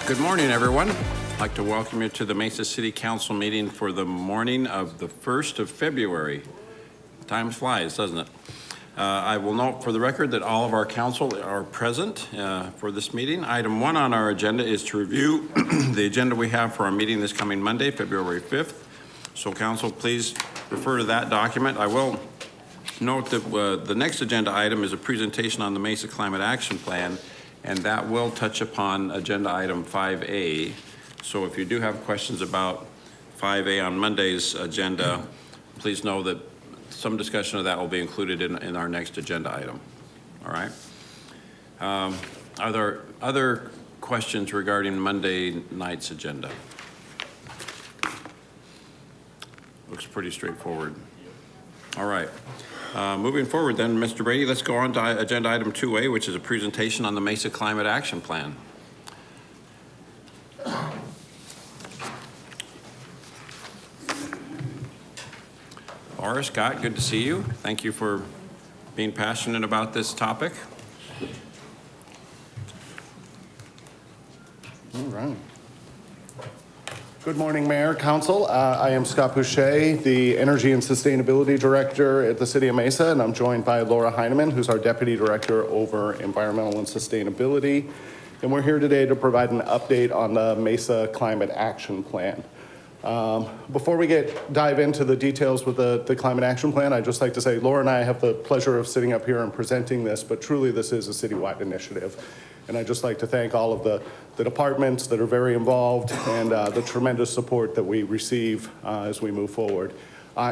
Good morning, everyone. I'd like to welcome you to the Mesa City Council meeting for the morning of the 1st of February. Time flies, doesn't it? I will note for the record that all of our council are present for this meeting. Item 1 on our agenda is to review the agenda we have for our meeting this coming Monday, February 5th. So council, please refer to that document. I will note that the next agenda item is a presentation on the Mesa Climate Action Plan, and that will touch upon agenda item 5A. So if you do have questions about 5A on Monday's agenda, please know that some discussion of that will be included in our next agenda item. All right. Are there other questions regarding Monday night's agenda? Looks pretty straightforward. All right. Moving forward then, Mr. Brady, let's go on to agenda item 2A, which is a presentation on the Mesa Climate Action Plan. Laura, Scott, good to see you. Thank you for being passionate about this topic. All right. Good morning, Mayor, Council. I am Scott Boucher, the Energy and Sustainability Director at the City of Mesa, and I'm joined by Laura Heineman, who's our Deputy Director over Environmental and Sustainability. And we're here today to provide an update on the Mesa Climate Action Plan. Before we dive into the details with the Climate Action Plan, I'd just like to say Laura and I have the pleasure of sitting up here and presenting this, but truly this is a citywide initiative. And I'd just like to thank all of the departments that are very involved and the tremendous support that we receive as we move forward.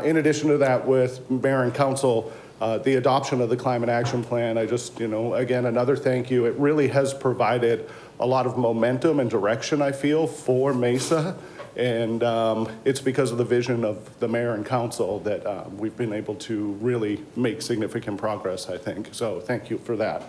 In addition to that, with Mayor and Council, the adoption of the Climate Action Plan, I just, again, another thank you. It really has provided a lot of momentum and direction, I feel, for Mesa. And it's because of the vision of the mayor and council that we've been able to really make significant progress, I think. So thank you for that.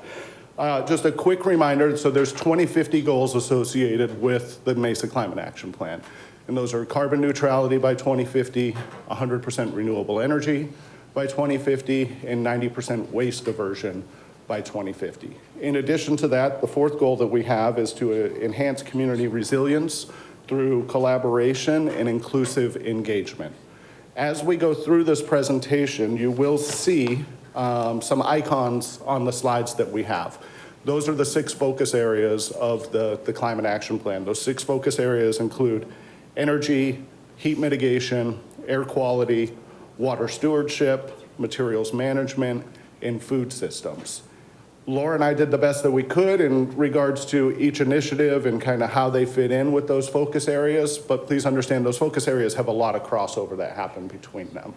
Just a quick reminder, so there's 2050 goals associated with the Mesa Climate Action Plan. And those are carbon neutrality by 2050, 100% renewable energy by 2050, and 90% waste diversion by 2050. In addition to that, the fourth goal that we have is to enhance community resilience through collaboration and inclusive engagement. As we go through this presentation, you will see some icons on the slides that we have. Those are the 6 focus areas of the Climate Action Plan. Those 6 focus areas include energy, heat mitigation, air quality, water stewardship, materials management, and food systems. Laura and I did the best that we could in regards to each initiative and kind of how they fit in with those focus areas, but please understand those focus areas have a lot of crossover that happen between them.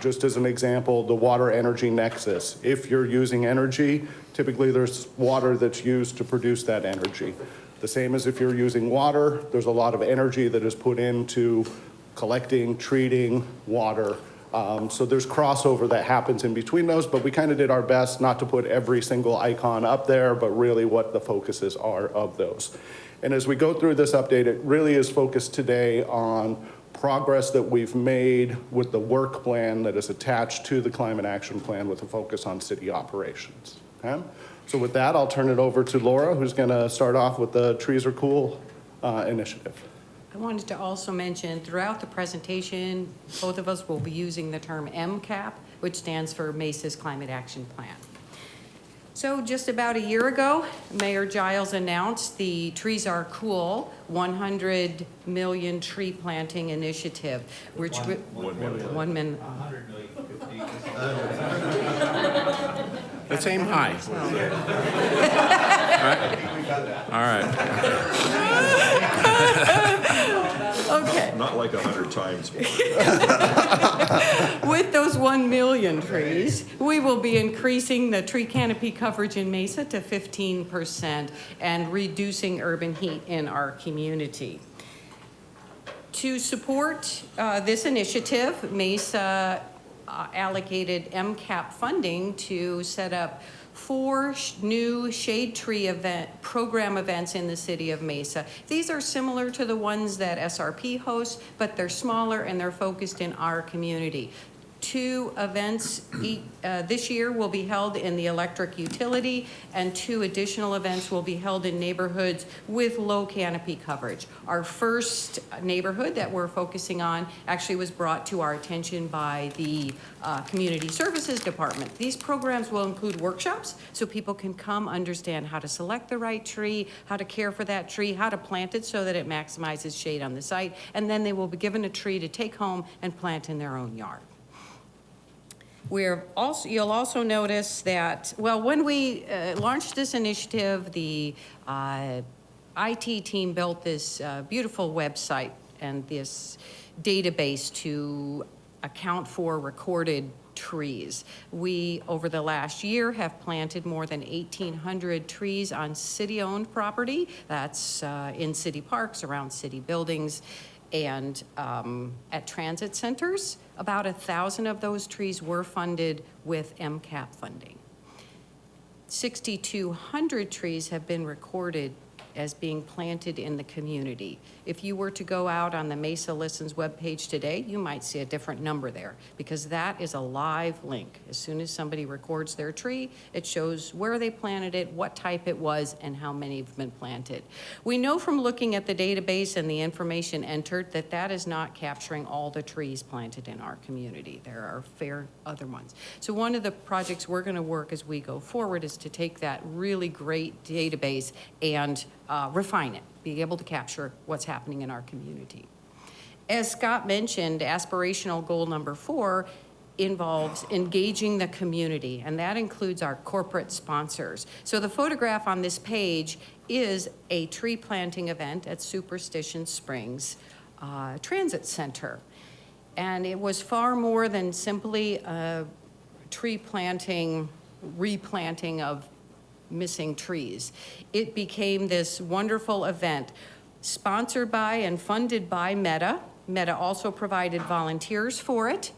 Just as an example, the water energy nexus. If you're using energy, typically there's water that's used to produce that energy. The same as if you're using water, there's a lot of energy that is put into collecting, treating water. So there's crossover that happens in between those, but we kind of did our best not to put every single icon up there, but really what the focuses are of those. And as we go through this update, it really is focused today on progress that we've made with the work plan that is attached to the Climate Action Plan with a focus on city operations. Okay? So with that, I'll turn it over to Laura, who's going to start off with the Trees Are Cool initiative. I wanted to also mention throughout the presentation, both of us will be using the term MCAP, which stands for Mesa's Climate Action Plan. So just about a year ago, Mayor Giles announced the Trees Are Cool 100 million tree planting initiative, which 1 million. 1 million. 100 million. 50. Let's aim high. All right. Okay. Not like 100 times. With those 1 million trees, we will be increasing the tree canopy coverage in Mesa to 15% and reducing urban heat in our community. To support this initiative, Mesa allocated MCAP funding to set up 4 new shade tree program events in the city of Mesa. These are similar to the ones that SRP hosts, but they're smaller and they're focused in our community. 2 events this year will be held in the electric utility, and 2 additional events will be held in neighborhoods with low canopy coverage. Our first neighborhood that we're focusing on actually was brought to our attention by the Community Services Department. These programs will include workshops so people can come understand how to select the right tree, how to care for that tree, how to plant it so that it maximizes shade on the site, and then they will be given a tree to take home and plant in their own yard. You'll also notice that, well, when we launched this initiative, the IT team built this beautiful website and this database to account for recorded trees. We, over the last year, have planted more than 1,800 trees on city-owned property. That's in city parks, around city buildings, and at transit centers. About 1,000 of those trees were funded with MCAP funding. 6,200 trees have been recorded as being planted in the community. If you were to go out on the Mesa Listens webpage today, you might see a different number there, because that is a live link. As soon as somebody records their tree, it shows where they planted it, what type it was, and how many have been planted. We know from looking at the database and the information entered that that is not capturing all the trees planted in our community. There are fair other ones. So one of the projects we're going to work as we go forward is to take that really great database and refine it, be able to capture what's happening in our community. As Scott mentioned, aspirational goal number 4 involves engaging the community, and that includes our corporate sponsors. So the photograph on this page is a tree planting event at Superstition Springs Transit Center. And it was far more than simply a tree planting, replanting of missing trees. It became this wonderful event sponsored by and funded by Meta. Meta also provided volunteers for it.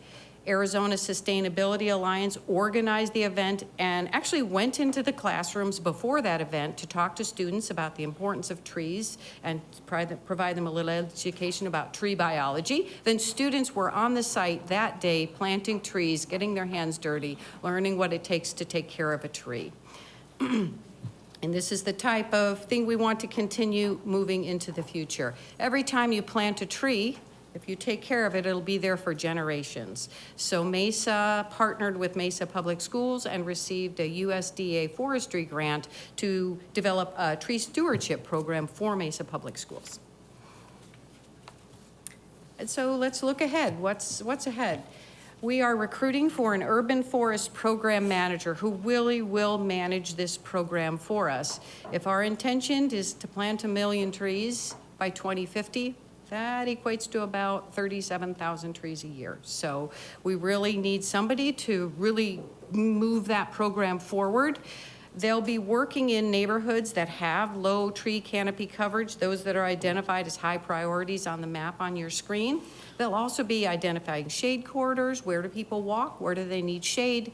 Arizona Sustainability Alliance organized the event and actually went into the classrooms before that event to talk to students about the importance of trees and provide them a little education about tree biology. Then students were on the site that day planting trees, getting their hands dirty, learning what it takes to take care of a tree. And this is the type of thing we want to continue moving into the future. Every time you plant a tree, if you take care of it, it'll be there for generations. So Mesa partnered with Mesa Public Schools and received a USDA forestry grant to develop a tree stewardship program for Mesa Public Schools. And so let's look ahead. What's ahead? We are recruiting for an urban forest program manager who really will manage this program for us. If our intention is to plant 1 million trees by 2050, that equates to about 37,000 trees a year. So we really need somebody to really move that program forward. They'll be working in neighborhoods that have low tree canopy coverage, those that are identified as high priorities on the map on your screen. They'll also be identifying shade corridors. Where do people walk? Where do they need shade?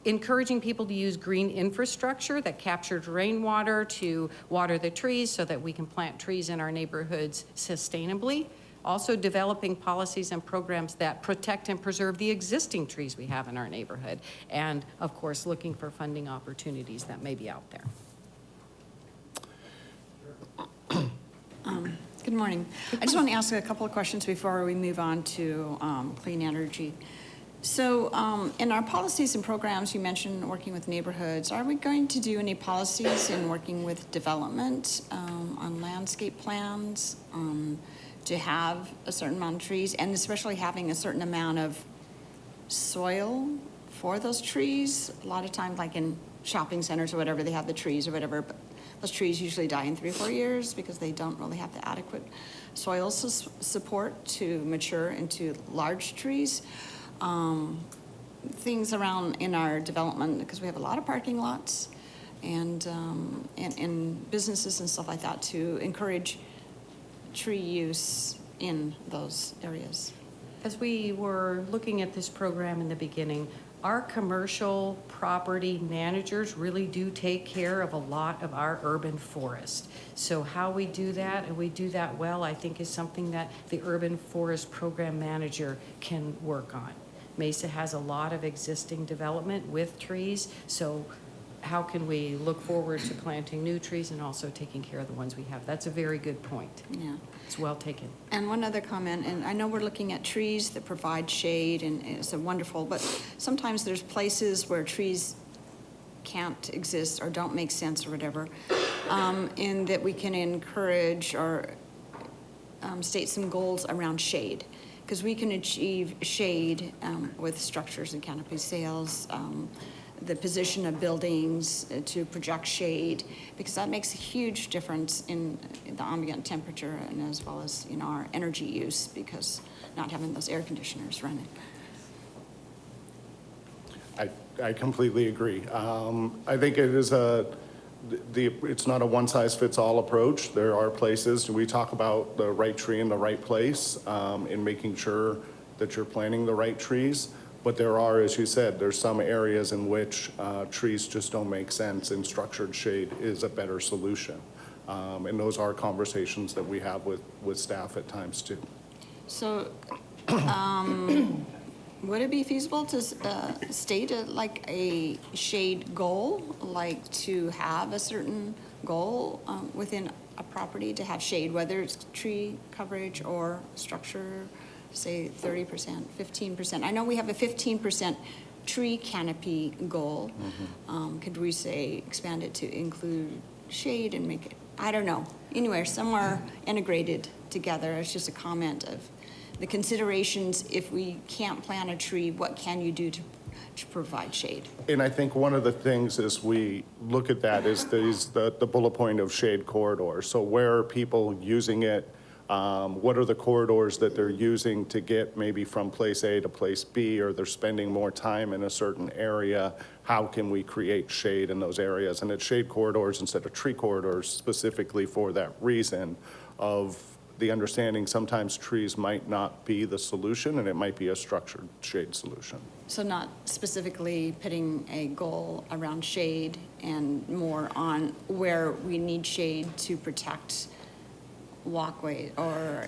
Encouraging people to use green infrastructure that captures rainwater to water the trees so that we can plant trees in our neighborhoods sustainably. Also developing policies and programs that protect and preserve the existing trees we have in our neighborhood. And of course, looking for funding opportunities that may be out there. Good morning. I just want to ask a couple of questions before we move on to clean energy. So in our policies and programs, you mentioned working with neighborhoods. Are we going to do any policies in working with development on landscape plans to have a certain amount of trees, and especially having a certain amount of soil for those trees? A lot of times, like in shopping centers or whatever, they have the trees or whatever, but those trees usually die in 3 or 4 years because they don't really have the adequate soil support to mature into large trees. Things around in our development, because we have a lot of parking lots and businesses and stuff like that, to encourage tree use in those areas. As we were looking at this program in the beginning, our commercial property managers really do take care of a lot of our urban forest. So how we do that, and we do that well, I think is something that the urban forest program manager can work on. Mesa has a lot of existing development with trees, so how can we look forward to planting new trees and also taking care of the ones we have? That's a very good point. Yeah. It's well taken. And one other comment, and I know we're looking at trees that provide shade, and it's a wonderful, but sometimes there's places where trees can't exist or don't make sense or whatever, and that we can encourage or state some goals around shade. Because we can achieve shade with structures and canopy sails, the position of buildings to project shade, because that makes a huge difference in the ambient temperature and as well as, our energy use, because not having those air conditioners running. I completely agree. I think it is it's not a one-size-fits-all approach. There are places, we talk about the right tree in the right place, in making sure that you're planting the right trees. But there are, as you said, there's some areas in which trees just don't make sense, and structured shade is a better solution. And those are conversations that we have with staff at times too. So, would it be feasible to state a shade goal, like to have a certain goal within a property to have shade, whether it's tree coverage or structure, say 30%, 15%? I know we have a 15% tree canopy goal. Could we say expand it to include shade and make it, I don't know, anywhere, somewhere integrated together? It's just a comment of the considerations. If we can't plant a tree, what can you do to provide shade? And I think one of the things as we look at that is the bullet point of shade corridors. So where are people using it? What are the corridors that they're using to get maybe from place A to place B, or they're spending more time in a certain area? How can we create shade in those areas? And it's shade corridors instead of tree corridors, specifically for that reason of the understanding sometimes trees might not be the solution, and it might be a structured shade solution. So not specifically putting a goal around shade and more on where we need shade to protect walkway or,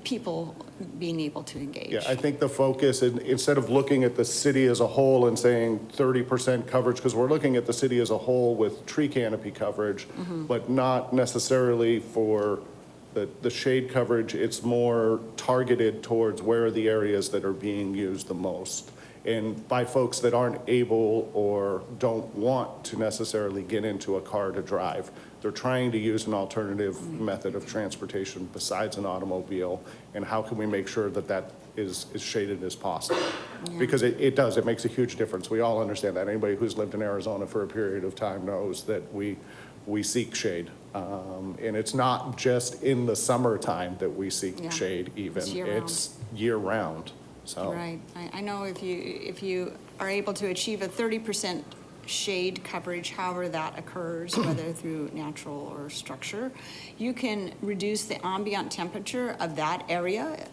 people being able to engage. Yeah, I think the focus, instead of looking at the city as a whole and saying 30% coverage, because we're looking at the city as a whole with tree canopy coverage, but not necessarily for the shade coverage. It's more targeted towards where are the areas that are being used the most. And by folks that aren't able or don't want to necessarily get into a car to drive, they're trying to use an alternative method of transportation besides an automobile. And how can we make sure that that is as shaded as possible? Yeah. Because it makes a huge difference. We all understand that. Anybody who's lived in Arizona for a period of time knows that we seek shade. And it's not just in the summertime that we seek shade even. It's year-round. It's year-round. So. Right. I know if you are able to achieve a 30% shade coverage, however that occurs, whether through natural or structure, you can reduce the ambient temperature of that area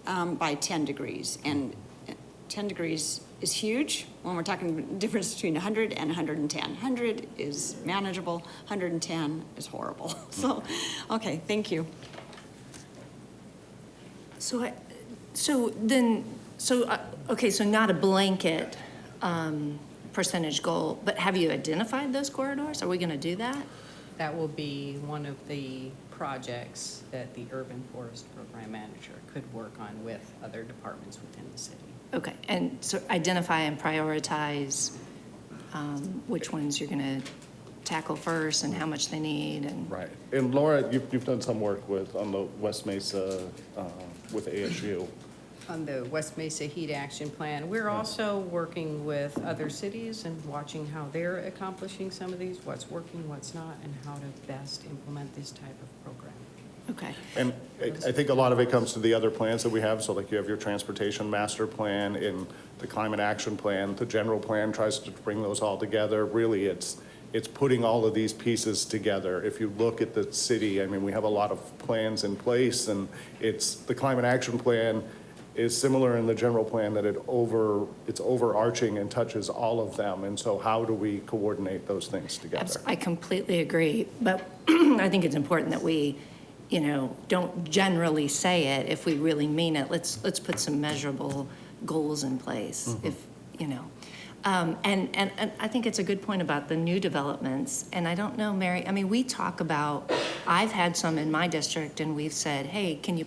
by 10 degrees. And 10 degrees is huge when we're talking difference between 100 and 110. 100 is manageable, 110 is horrible. So, okay, thank you. So not a blanket percentage goal, but have you identified those corridors? Are we going to do that? That will be one of the projects that the Urban Forest Program Manager could work on with other departments within the city. Okay, and so identify and prioritize which ones you're going to tackle first and how much they need. And Right. And Laura, you've done some work on the West Mesa with ASU. On the West Mesa Heat Action Plan, we're also working with other cities and watching how they're accomplishing some of these, what's working, what's not, and how to best implement this type of program. okay, And I think a lot of it comes to the other plans that we have. So like you have your transportation master plan and the climate action plan. The general plan tries to bring those all together. Really, it's putting all of these pieces together. If you look at the city, I mean, we have a lot of plans in place, and it's the climate action plan is similar in the general plan that it's overarching and touches all of them. And so how do we coordinate those things together? I completely agree, but I think it's important that we, don't generally say it if we really mean it. Let's put some measurable goals in place, if, you know. And I think it's a good point about the new developments. And I don't know, Mary, I mean, we talk about, I've had some in my district and we've said, hey, can you,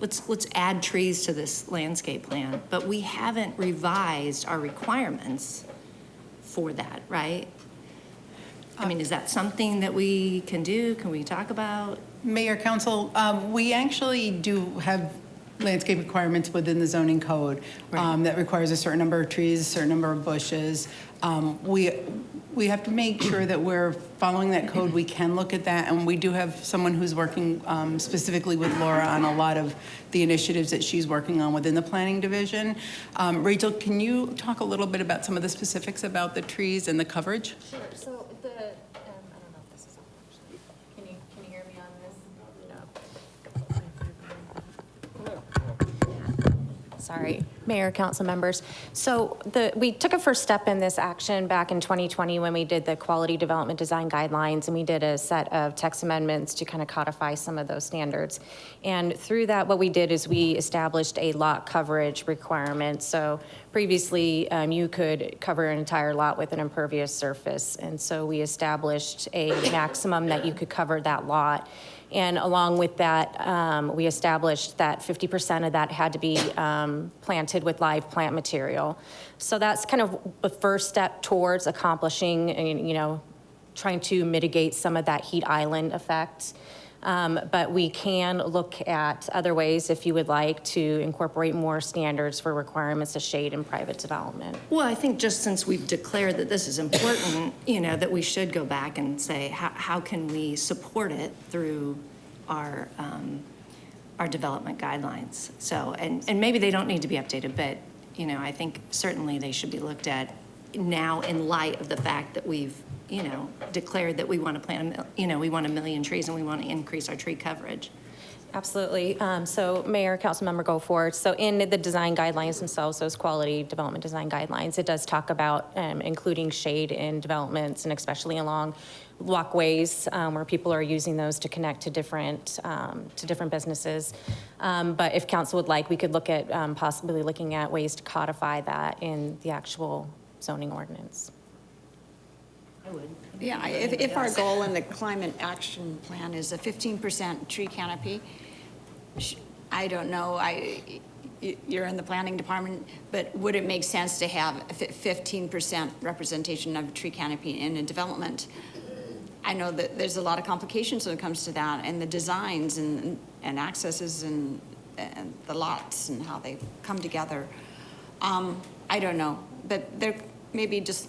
let's add trees to this landscape plan. But we haven't revised our requirements for that, right? I mean, is that something that we can do? Can we talk about? Mayor, council, we actually do have landscape requirements within the zoning code that requires a certain number of trees, a certain number of bushes. We have to make sure that we're following that code. We can look at that, and we do have someone who's working specifically with Laura on a lot of the initiatives that she's working on within the planning division. Rachel, can you talk a little bit about some of the specifics about the trees and the coverage? Sure. So the, I don't know if this is on. Actually. Can you hear me on this? Sorry, Mayor, council members. So we took a first step in this action back in 2020 when we did the quality development design guidelines, and we did a set of text amendments to kind of codify some of those standards. And through that, what we did is we established a lot coverage requirement. So previously, you could cover an entire lot with an impervious surface. And so we established a maximum that you could cover that lot. And along with that, we established that 50% of that had to be planted with live plant material. So that's kind of the first step towards accomplishing, you know, trying to mitigate some of that heat island effect. But we can look at other ways, if you would like, to incorporate more standards for requirements of shade in private development. Well, I think just since we've declared that this is important, you know, that we should go back and say, how can we support it through our development guidelines? So, and maybe they don't need to be updated, but, you know, I think certainly they should be looked at now in light of the fact that we've, you know, declared that we want to plant, you know, we want 1 million trees and we want to increase our tree coverage. Absolutely. So Mayor, Councilmember Goforth, so in the design guidelines themselves, those quality development design guidelines, it does talk about including shade in developments, and especially along walkways where people are using those to connect to different businesses. But if council would like, we could look at possibly looking at ways to codify that in the actual zoning ordinance. I would. Yeah, if our goal in the climate action plan is a 15% tree canopy, I don't know, you're in the planning department, but would it make sense to have a 15% representation of tree canopy in a development? I know that there's a lot of complications when it comes to that, and the designs and accesses and the lots and how they come together. I don't know, but there maybe just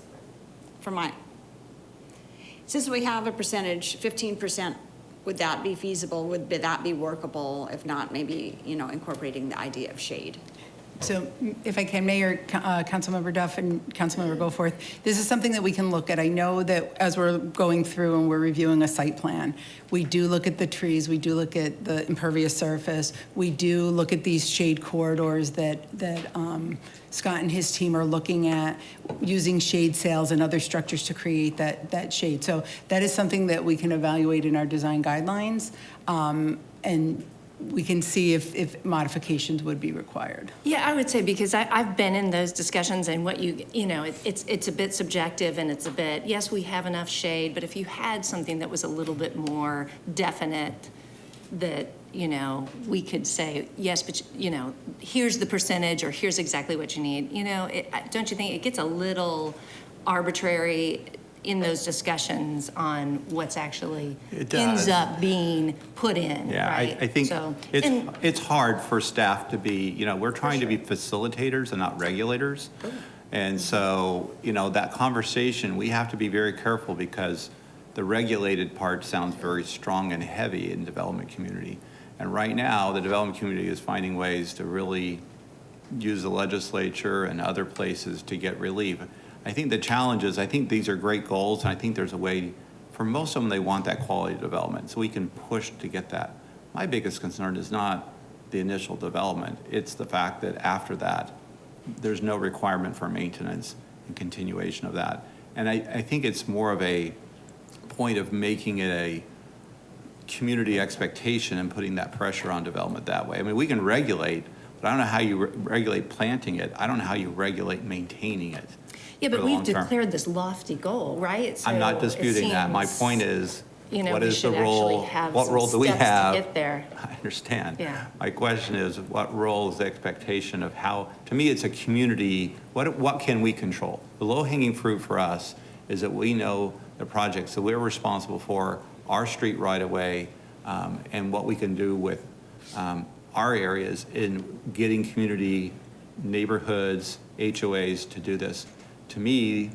for my, since we have a percentage, 15%, would that be feasible? Would that be workable? If not, maybe, you know, incorporating the idea of shade. So if I can, Mayor, Councilmember Duff and Councilmember Goforth, this is something that we can look at. I know that as we're going through and we're reviewing a site plan, we do look at the trees, we do look at the impervious surface, we do look at these shade corridors that Scott and his team are looking at, using shade sails and other structures to create that shade. So that is something that we can evaluate in our design guidelines, and we can see if modifications would be required. Yeah, I would say, because I've been in those discussions, and what you know, it's a bit subjective, and it's a bit, yes, we have enough shade, but if you had something that was a little bit more definite, that, you know, we could say, yes, but, you know, here's the percentage, or here's exactly what you need. You know, don't you think it gets a little arbitrary in those discussions on what's actually ends up being put in, Yeah, right? I think So, it's hard for staff to be, you know, we're trying to be facilitators and not regulators. And so, you know, that conversation, we have to be very careful, because the regulated part sounds very strong and heavy in development community. And right now, the development community is finding ways to really use the legislature and other places to get relief. I think the challenge is, I think these are great goals, and I think there's a way, for most of them, they want that quality development, so we can push to get that. My biggest concern is not the initial development, it's the fact that after that, there's no requirement for maintenance and continuation of that. And I think it's more of a point of making it a community expectation and putting that pressure on development that way. I mean, we can regulate, but I don't know how you regulate planting it. I don't know how you regulate maintaining it. Yeah, for but the we've long term. declared this lofty goal, right? I'm not So it disputing that. My seems, point is, you know, what we is the should actually role? have What some role do we steps to have? get there. I understand. Yeah. My question is, what role is the expectation of how, to me, it's a community, what can we control? The low-hanging fruit for us is that we know the projects that we're responsible for, our street right-of-way, and what we can do with our areas in getting community, neighborhoods, HOAs to do this. To me,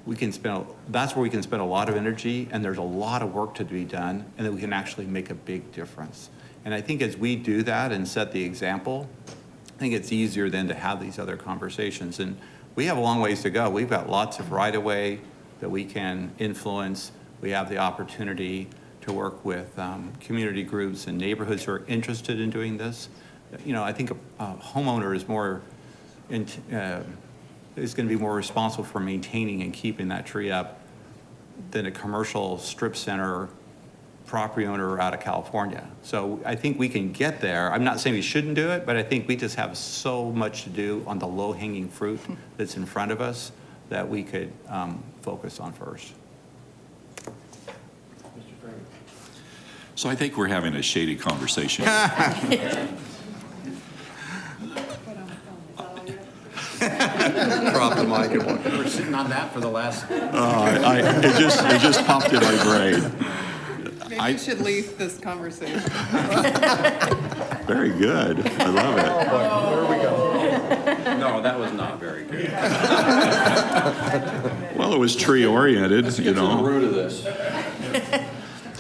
that's where we can spend a lot of energy, and there's a lot of work to be done, and that we can actually make a big difference. And I think as we do that and set the example, I think it's easier then to have these other conversations. And we have a long ways to go. We've got lots of right-of-way that we can influence. We have the opportunity to work with community groups and neighborhoods who are interested in doing this. You know, I think a homeowner is more is going to be more responsible for maintaining and keeping that tree up than a commercial strip center property owner out of California. So I think we can get there. I'm not saying we shouldn't do it, but I think we just have so much to do on the low-hanging fruit that's in front of us that we could focus on first. So I think we're having a shady conversation. Drop the mic and walk. We're sitting on that for the last. It just popped in my brain. Maybe you should leave this conversation. Very good. I love it. No, that was not very good. Well, it was tree-oriented, Let's you get to the know. root of this.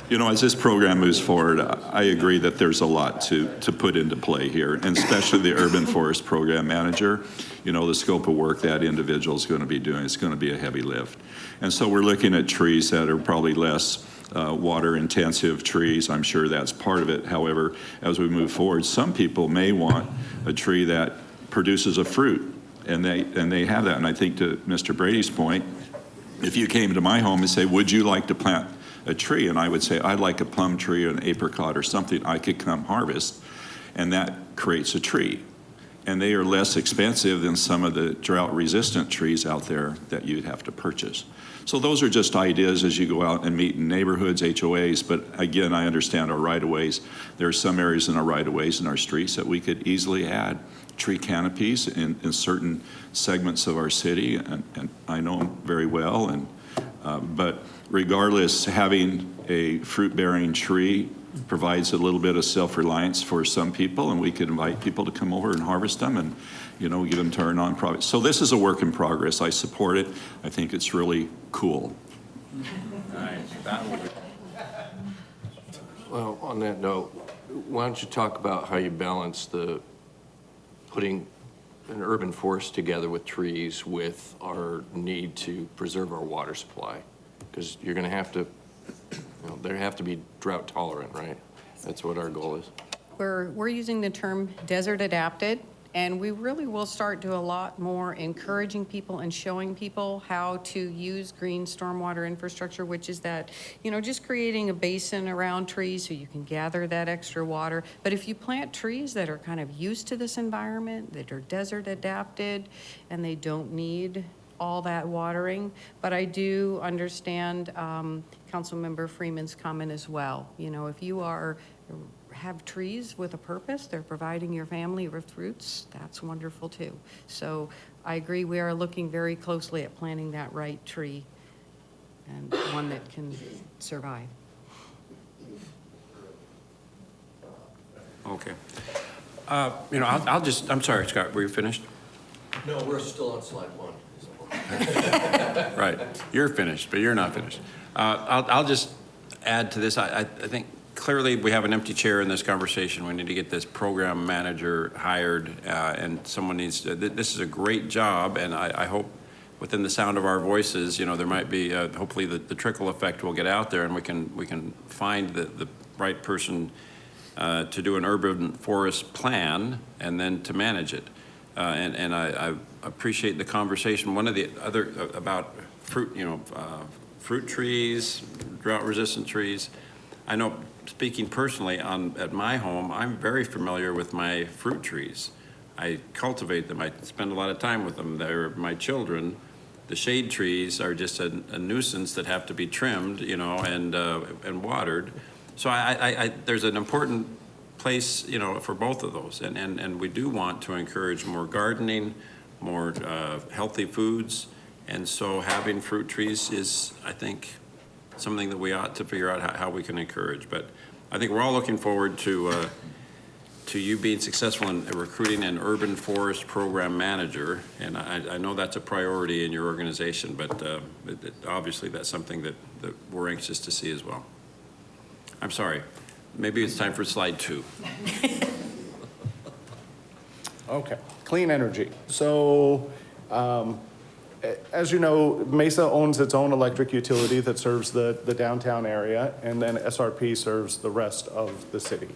You know, as this program moves forward, I agree that there's a lot to put into play here, and especially the Urban Forest Program Manager. You know, the scope of work that individual is going to be doing is going to be a heavy lift. And so we're looking at trees that are probably less water-intensive trees. I'm sure that's part of it. However, as we move forward, some people may want a tree that produces a fruit, and they have that. And I think to Mr. Brady's point, if you came to my home and say, would you like to plant a tree? And I would say, I'd like a plum tree or an apricot or something I could come harvest, and that creates a tree. And they are less expensive than some of the drought-resistant trees out there that you'd have to purchase. So those are just ideas as you go out and meet in neighborhoods, HOAs, but again, I understand our right-of-ways. There are some areas in our right-of-ways in our streets that we could easily add tree canopies in certain segments of our city, and I know them very well. But regardless, having a fruit-bearing tree provides a little bit of self-reliance for some people, and we could invite people to come over and harvest them and, you know, give them to our nonprofit. So this is a work in progress. I support it. I think it's really cool. Nice. That will be. Well, on that note, why don't you talk about how you balance the putting an urban forest together with trees with our need to preserve our water supply? Because you're going to have to, they have to be drought tolerant, right? That's what our goal is. We're using the term desert adapted, and we really will start to a lot more encouraging people and showing people how to use green stormwater infrastructure, which is that, just creating a basin around trees so you can gather that extra water. But if you plant trees that are kind of used to this environment, that are desert adapted, and they don't need all that watering. But I do understand Councilmember Freeman's comment as well. If you have trees with a purpose, they're providing your family with fruits, that's wonderful too. So I agree, we are looking very closely at planting that right tree and one that can survive. Okay. I'm sorry, Scott, were you finished? No, we're still on slide 1. Right. You're finished, but you're not finished. I'll just add to this. I think clearly we have an empty chair in this conversation. We need to get this program manager hired, and someone needs to, this is a great job, and I hope within the sound of our voices, there might be, hopefully the trickle effect will get out there, and we can find the right person to do an urban forest plan and then to manage it. And I appreciate the conversation. One of the other about fruit, fruit trees, drought-resistant trees. I know, speaking personally at my home, I'm very familiar with my fruit trees. I cultivate them. I spend a lot of time with them. They're my children. The shade trees are just a nuisance that have to be trimmed, you know, and watered. So there's an important place, you know, for both of those. And we do want to encourage more gardening, more healthy foods. And so having fruit trees is, I think, something that we ought to figure out how we can encourage. But I think we're all looking forward to you being successful in recruiting an urban forest program manager. And I know that's a priority in your organization, but obviously that's something that we're anxious to see as well. I'm sorry, maybe it's time for slide 2. Okay, clean energy. So, as you know, Mesa owns its own electric utility that serves the downtown area, and then SRP serves the rest of the city.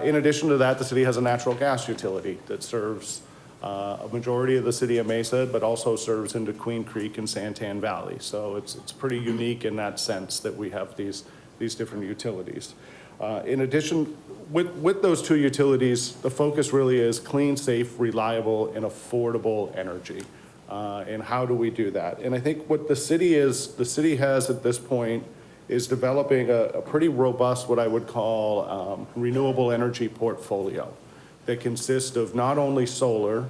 In addition to that, the city has a natural gas utility that serves a majority of the city of Mesa, but also serves into Queen Creek and Santan Valley. So it's pretty unique in that sense that we have these different utilities. In addition, with those two utilities, the focus really is clean, safe, reliable, and affordable energy. And how do we do that? And I think what the city has at this point is developing a pretty robust, what I would call renewable energy portfolio that consists of not only solar,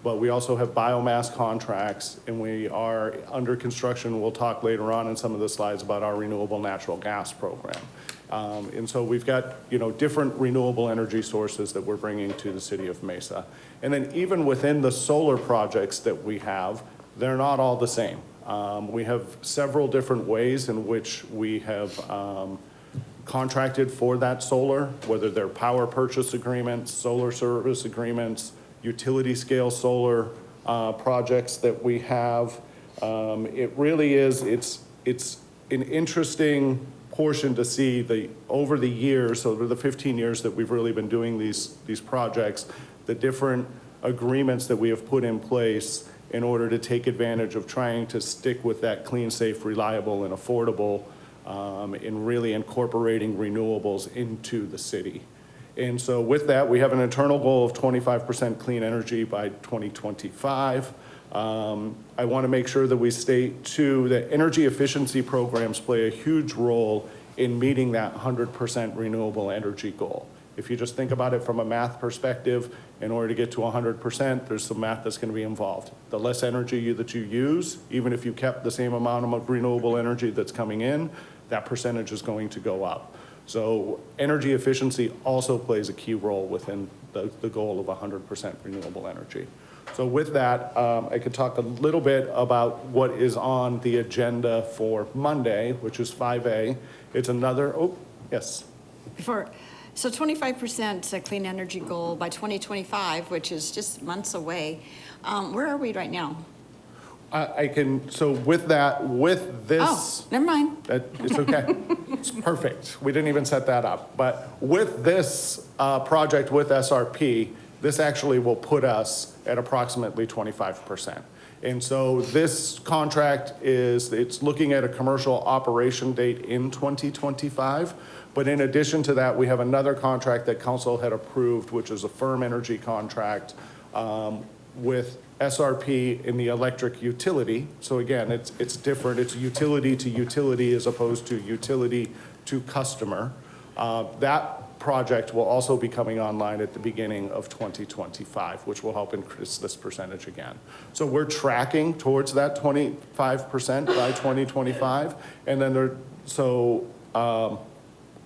but we also have biomass contracts, and we are under construction. We'll talk later on in some of the slides about our renewable natural gas program. And so we've got, you know, different renewable energy sources that we're bringing to the city of Mesa. And then even within the solar projects that we have, they're not all the same. We have several different ways in which we have contracted for that solar, whether they're power purchase agreements, solar service agreements, utility scale solar projects that we have. It really is, it's an interesting portion to see over the years, over the 15 years that we've really been doing these projects, the different agreements that we have put in place in order to take advantage of trying to stick with that clean, safe, reliable, and affordable, in really incorporating renewables into the city. And so with that, we have an internal goal of 25% clean energy by 2025. I want to make sure that we state too that energy efficiency programs play a huge role in meeting that 100% renewable energy goal. If you just think about it from a math perspective, in order to get to 100%, there's some math that's going to be involved. The less energy that you use, even if you kept the same amount of renewable energy that's coming in, that percentage is going to go up. So energy efficiency also plays a key role within the goal of 100% renewable energy. So with that, I could talk a little bit about what is on the agenda for Monday, which is 5A. It's another, oh, yes. So 25% clean energy goal by 2025, which is just months away. Where are we right now? So with this. Oh, never mind. It's okay. It's perfect. We didn't even set that up. But with this project with SRP, this actually will put us at approximately 25%. And so this contract it's looking at a commercial operation date in 2025. But in addition to that, we have another contract that council had approved, which is a firm energy contract with SRP in the electric utility. So again, it's different. It's utility to utility as opposed to utility to customer. That project will also be coming online at the beginning of 2025, which will help increase this percentage again. So we're tracking towards that 25% by 2025. And then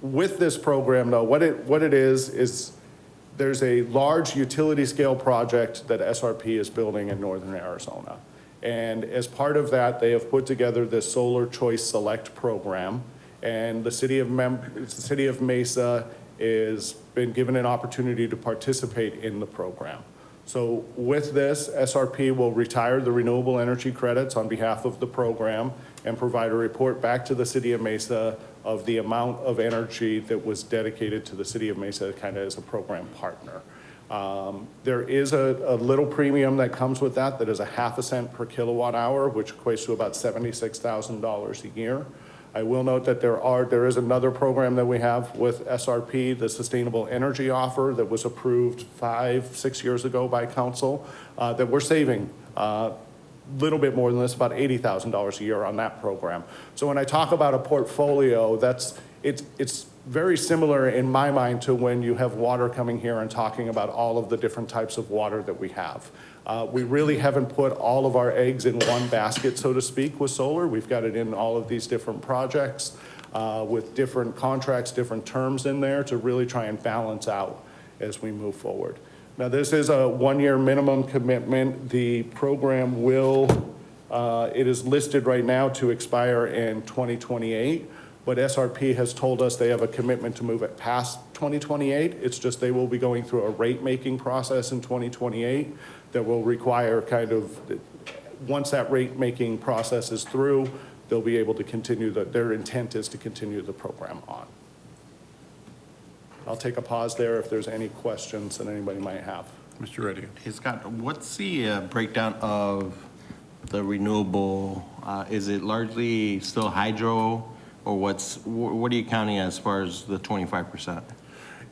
with this program, though, what it is there's a large utility scale project that SRP is building in northern Arizona. And as part of that, they have put together this Solar Choice Select program. And the city of Mesa has been given an opportunity to participate in the program. So with this, SRP will retire the renewable energy credits on behalf of the program and provide a report back to the city of Mesa of the amount of energy that was dedicated to the city of Mesa kind of as a program partner. There is a little premium that comes with that is a 0.5 cent per kilowatt hour, which equates to about $76,000 a year. I will note that there is another program that we have with SRP, the Sustainable Energy Offer, that was approved 5-6 years ago by council, that we're saving little bit more than this, about $80,000 a year on that program. So when I talk about a portfolio, it's very similar in my mind to when you have water coming here and talking about all of the different types of water that we have. We really haven't put all of our eggs in one basket, so to speak, with solar. We've got it in all of these different projects with different contracts, different terms in there to really try and balance out as we move forward. Now, this is a one-year minimum commitment. The program it is listed right now to expire in 2028, but SRP has told us they have a commitment to move it past 2028. It's just they will be going through a rate-making process in 2028 that will require once that rate-making process is through, they'll be able to continue, their intent is to continue the program on. I'll take a pause there if there's any questions that anybody might have. Mr. Reddy. Hey, Scott, what's the breakdown of the renewable? Is it largely still hydro, or what are you counting as far as the 25%?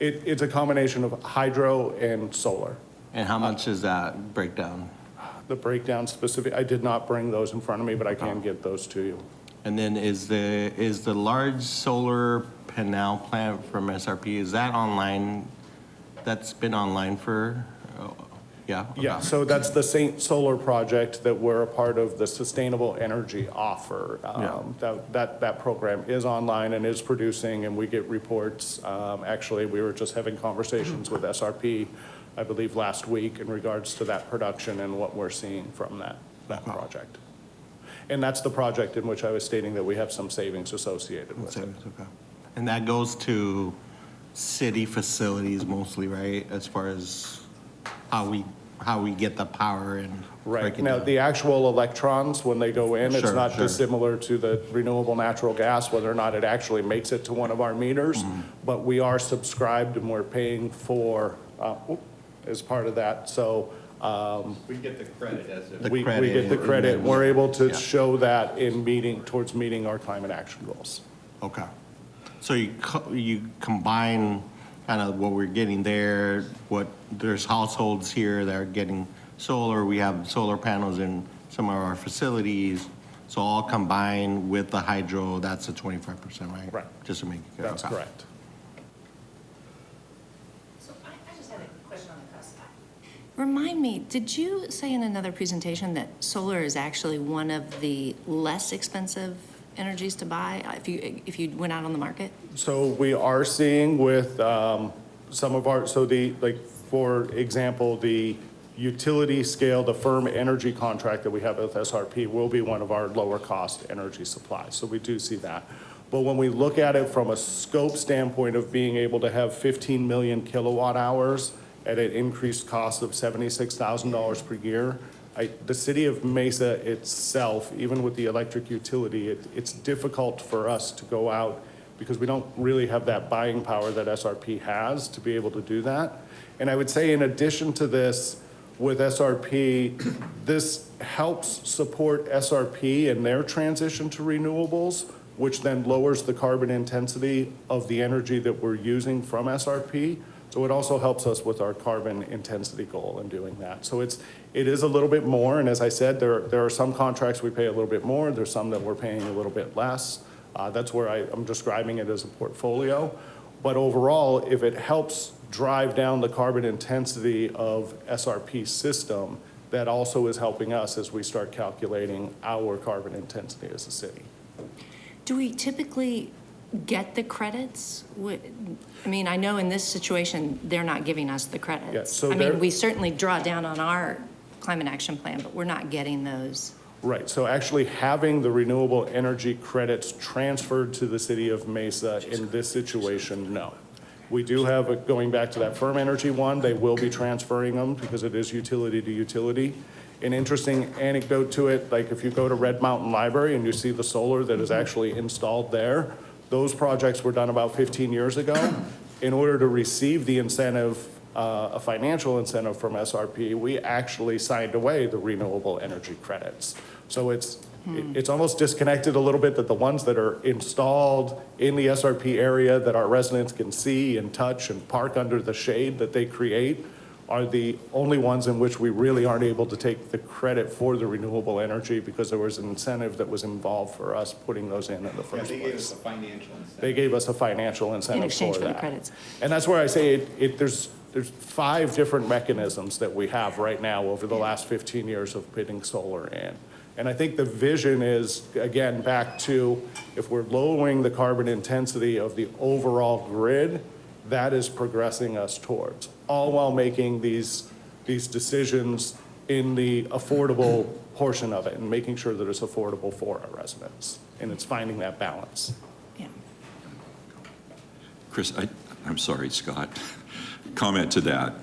It's a combination of hydro and solar. And how much is that breakdown? The breakdown specific, I did not bring those in front of me, but I can get those to you. And then is the large solar panel plant from SRP, is that online? That's been online for, yeah? Yeah, so that's the Saint Solar project that we're a part of, the Sustainable Energy Offer. That program is online and is producing, and we get reports. Actually, we were just having conversations with SRP, I believe last week, in regards to that production and what we're seeing from that project. And that's the project in which I was stating that we have some savings associated with it. Okay. And that goes to city facilities mostly, right? As far as how we get the power and Right. break it Now, down. the actual electrons, when they go in, it's Sure, not sure. dissimilar to the renewable natural gas, whether or not it actually makes it to one of our meters. But we are subscribed and we're paying for, as part of that. So We get the credit as if. we credit get the and credit. then- We're able to Yeah. show that towards meeting our climate action goals. Okay. So you combine kind of what we're getting there, there's households here that are getting solar, we have solar panels in some of our facilities, so all combined with the hydro, that's a 25%, right? Right. Just to make it clear. That's Okay. correct. So I just had a question on the cost. Remind me, did you say in another presentation that solar is actually one of the less expensive energies to buy if you went out on the market? So we are seeing with some of our, for example, the utility scale, the firm energy contract that we have with SRP will be one of our lower cost energy supplies. So we do see that. But when we look at it from a scope standpoint of being able to have 15 million kilowatt hours at an increased cost of $76,000 per year, the city of Mesa itself, even with the electric utility, it's difficult for us to go out because we don't really have that buying power that SRP has to be able to do that. And I would say in addition to this, with SRP, this helps support SRP in their transition to renewables, which then lowers the carbon intensity of the energy that we're using from SRP. So it also helps us with our carbon intensity goal in doing that. So it is a little bit more, and as I said, there are some contracts we pay a little bit more, there's some that we're paying a little bit less. That's where I'm describing it as a portfolio. But overall, if it helps drive down the carbon intensity of SRP's system, that also is helping us as we start calculating our carbon intensity as a city. Do we typically get the credits? I mean, I know in this situation, they're not giving us the credits. Yeah, so I they're- mean, we certainly draw down on our climate action plan, but we're not getting those. Right, so actually having the renewable energy credits transferred to the city of Mesa in this situation, no. We do have, going back to that firm energy one, they will be transferring them because it is utility to utility. An interesting anecdote to it, like if you go to Red Mountain Library and you see the solar that is actually installed there, those projects were done about 15 years ago. In order to receive the incentive, a financial incentive from SRP, we actually signed away the renewable energy credits. So It's almost disconnected a little bit that the ones that are installed in the SRP area that our residents can see and touch and park under the shade that they create are the only ones in which we really aren't able to take the credit for the renewable energy because there was an incentive that was involved for us putting those in the first place. They gave us a financial incentive. They gave us a financial incentive In exchange for the that. credits. And that's where I say there's 5 different mechanisms that we have right now over the last 15 years of putting solar in. And I think the vision is, again, back to if we're lowering the carbon intensity of the overall grid, that is progressing us towards, all while making these decisions in the affordable portion of it and making sure that it's affordable for our residents. And it's finding that balance. Yeah. Chris, I'm sorry, Scott, comment to that.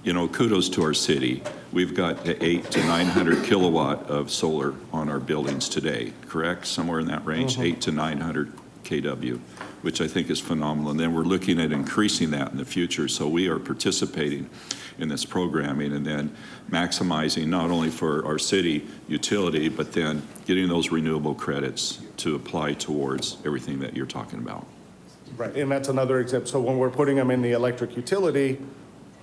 You know, kudos to our city. We've got 800 to 900 kilowatt of solar on our buildings today, correct? Somewhere in that range, 8 to 900 kW, which I think is phenomenal. And then we're looking at increasing that in the future. So we are participating in this programming and then maximizing not only for our city utility, but then getting those renewable credits to apply towards everything that you're talking about. Right, and that's another example. So when we're putting them in the electric utility,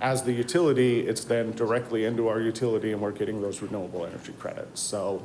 as the utility, it's then directly into our utility and we're getting those renewable energy credits. So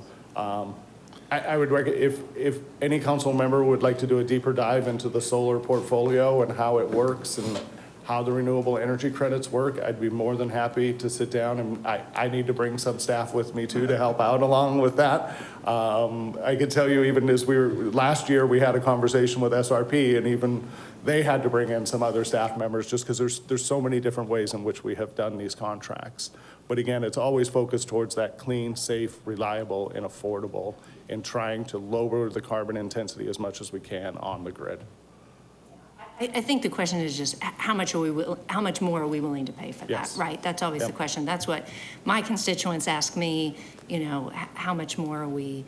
I would recommend, if any council member would like to do a deeper dive into the solar portfolio and how it works and how the renewable energy credits work, I'd be more than happy to sit down, and I need to bring some staff with me too to help out along with that. I could tell you, even as last year, we had a conversation with SRP, and even they had to bring in some other staff members just because there's so many different ways in which we have done these contracts. But again, it's always focused towards that clean, safe, reliable, and affordable, and trying to lower the carbon intensity as much as we can on the grid. I think the question is just how much more are we willing to pay for that? Yes. Right, that's always the question. That's what my constituents ask me, you know, how much more are we,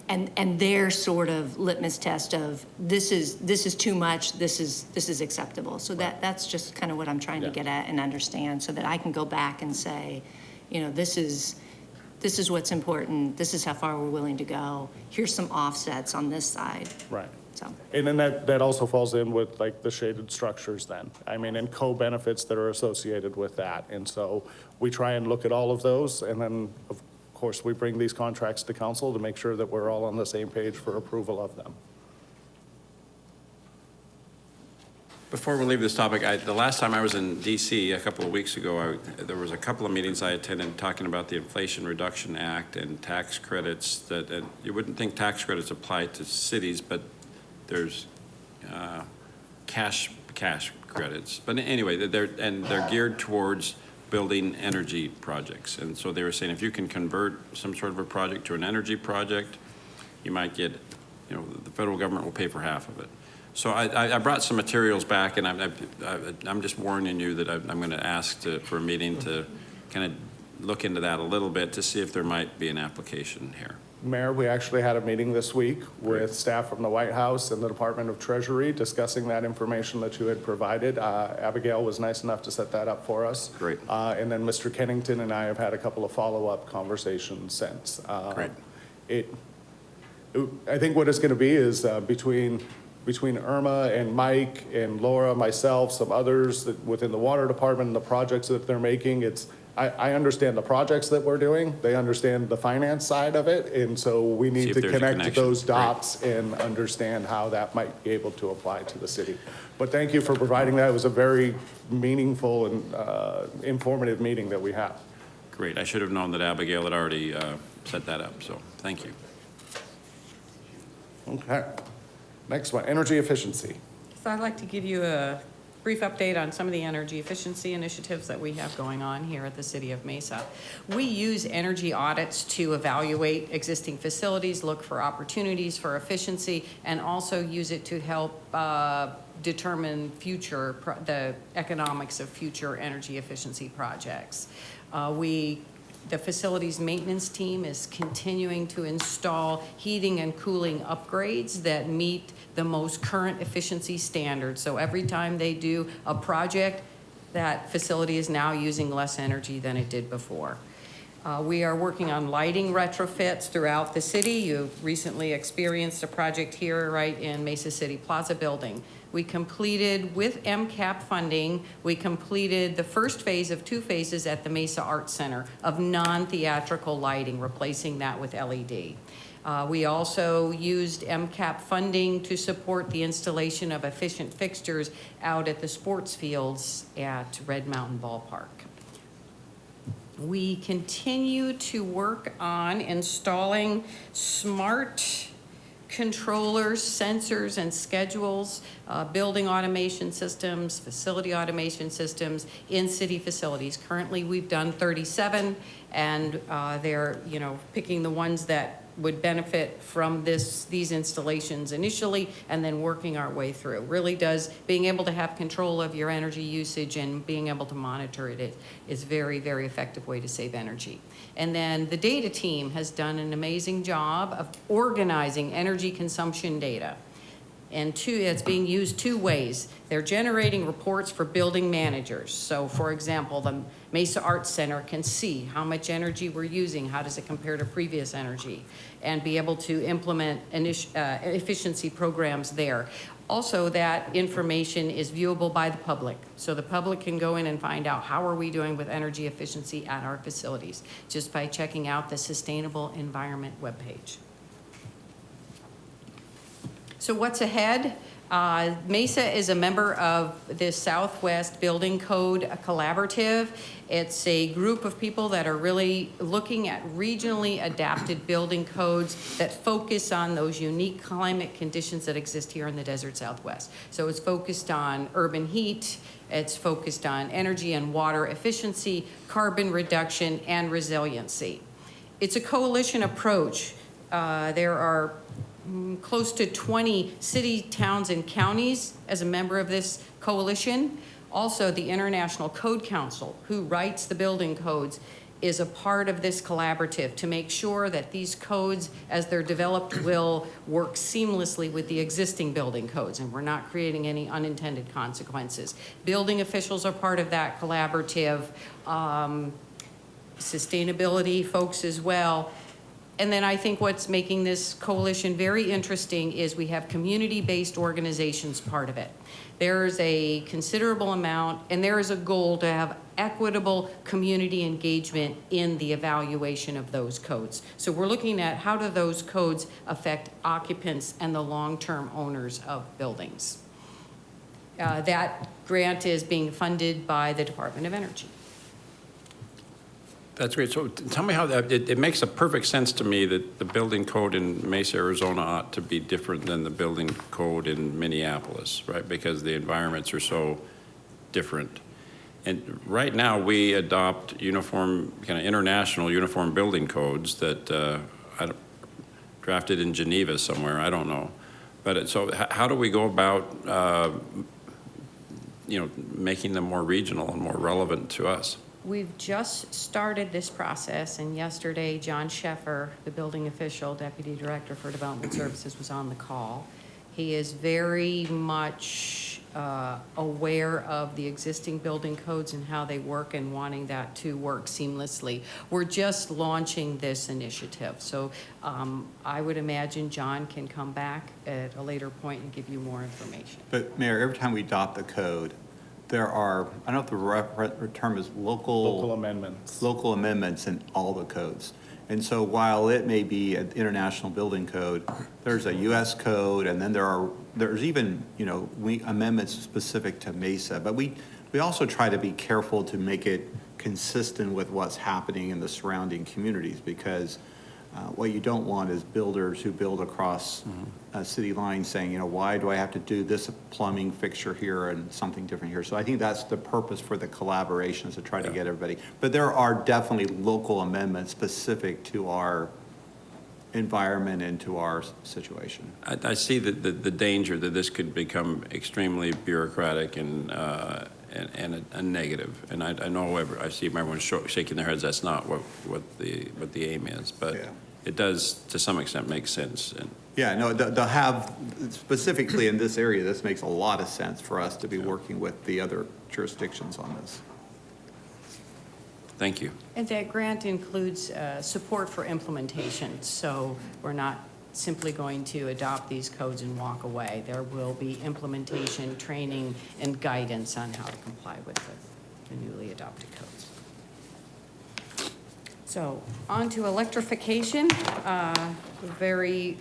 and their sort of litmus test of this is too much, this is acceptable. So that's just kind of what I'm trying to get at and understand, so that I can go back and say, you know, this is what's important, this is how far we're willing to go, here's some offsets on this side. Right. So. And then that also falls in with like the shaded structures then. I mean, and co-benefits that are associated with that. And so we try and look at all of those, and then of course we bring these contracts to council to make sure that we're all on the same page for approval of them. Before we leave this topic, the last time I was in DC a couple of weeks ago, there was a couple of meetings I attended talking about the Inflation Reduction Act and tax credits that, and you wouldn't think tax credits apply to cities, but there's cash credits. But anyway, they're geared towards building energy projects. And so they were saying if you can convert some sort of a project to an energy project, you might get, you know, the federal government will pay for half of it. So I brought some materials back, and I'm just warning you that I'm going to ask for a meeting to kind of look into that a little bit to see if there might be an application here. Mayor, we actually had a meeting this week with staff from the White House and the Department of Treasury discussing that information that you had provided. Abigail was nice enough to set that up for us. Great. And then Mr. Kennington and I have had a couple of follow-up conversations since. Great. I think what it's going to be is between Irma and Mike and Laura, myself, some others that within the water department and the projects that they're making, I understand the projects that we're doing. They understand the finance side of it. And so we need to connect those dots and understand how that might be able to apply to the city. But thank you for providing that. It was a very meaningful and informative meeting that we had. Great. I should have known that Abigail had already set that up, so thank you. Okay. Next one, energy efficiency. So I'd like to give you a brief update on some of the energy efficiency initiatives that we have going on here at the City of Mesa. We use energy audits to evaluate existing facilities, look for opportunities for efficiency, and also use it to help determine the economics of future energy efficiency projects. The facilities maintenance team is continuing to install heating and cooling upgrades that meet the most current efficiency standards. So every time they do a project, that facility is now using less energy than it did before. We are working on lighting retrofits throughout the city. You've recently experienced a project here right in Mesa City Plaza building. We completed, with MCAP funding, we completed the first phase of 2 phases at the Mesa Arts Center of non-theatrical lighting, replacing that with LED. We also used MCAP funding to support the installation of efficient fixtures out at the sports fields at Red Mountain Ballpark. We continue to work on installing smart controllers, sensors, and schedules, building automation systems, facility automation systems in city facilities. Currently, we've done 37, and they're, picking the ones that would benefit from these installations initially, and then working our way through. Really does, being able to have control of your energy usage and being able to monitor it is very, very effective way to save energy. And then the data team has done an amazing job of organizing energy consumption data. And it's being used 2 ways. They're generating reports for building managers. So for example, the Mesa Arts Center can see how much energy we're using, how does it compare to previous energy, and be able to implement efficiency programs there. Also, that information is viewable by the public. So the public can go in and find out how are we doing with energy efficiency at our facilities, just by checking out the Sustainable Environment webpage. So what's ahead? Mesa is a member of the Southwest Building Code Collaborative. It's a group of people that are really looking at regionally adapted building codes that focus on those unique climate conditions that exist here in the desert Southwest. So it's focused on urban heat, it's focused on energy and water efficiency, carbon reduction, and resiliency. It's a coalition approach. There are close to 20 city, towns, and counties as a member of this coalition. Also, the International Code Council, who writes the building codes, is a part of this collaborative to make sure that these codes, as they're developed, will work seamlessly with the existing building codes, and we're not creating any unintended consequences. Building officials are part of that collaborative, sustainability folks as well. And then I think what's making this coalition very interesting is we have community-based organizations part of it. There's a considerable amount, and there is a goal to have equitable community engagement in the evaluation of those codes. So we're looking at how do those codes affect occupants and the long-term owners of buildings. That grant is being funded by the Department of Energy. That's great. So tell me how it makes a perfect sense to me that the building code in Mesa, Arizona ought to be different than the building code in Minneapolis, right? Because the environments are so different. And right now we adopt uniform, kind of international uniform building codes that drafted in Geneva somewhere, I don't know. But so how do we go about, making them more regional and more relevant to us? We've just started this process, and yesterday, John Sheffer, the building official, Deputy Director for Development Services, was on the call. He is very much aware of the existing building codes and how they work and wanting that to work seamlessly. We're just launching this initiative, so I would imagine John can come back at a later point and give you more information. But Mayor, every time we adopt the code, there are, I don't know if the term is local amendments. Local amendments in all the codes. And so while it may be an international building code, there's a US code, and then there's even, amendments specific to Mesa. But we also try to be careful to make it consistent with what's happening in the surrounding communities, because what you don't want is builders who build across city lines saying, why do I have to do this plumbing fixture here and something different here? So I think that's the purpose for the collaboration, is to try to get everybody. But there are definitely local amendments specific to our environment and to our situation. I see the danger that this could become extremely bureaucratic and a negative. And I know I see everyone shaking their heads. That's not what the aim is, but it does to some extent make sense. And yeah, no, they'll have, specifically in this area, this makes a lot of sense for us to be working with the other jurisdictions on this. Thank you. And that grant includes support for implementation, so we're not simply going to adopt these codes and walk away. There will be implementation, training, and guidance on how to comply with the newly adopted codes. So, on to electrification. Very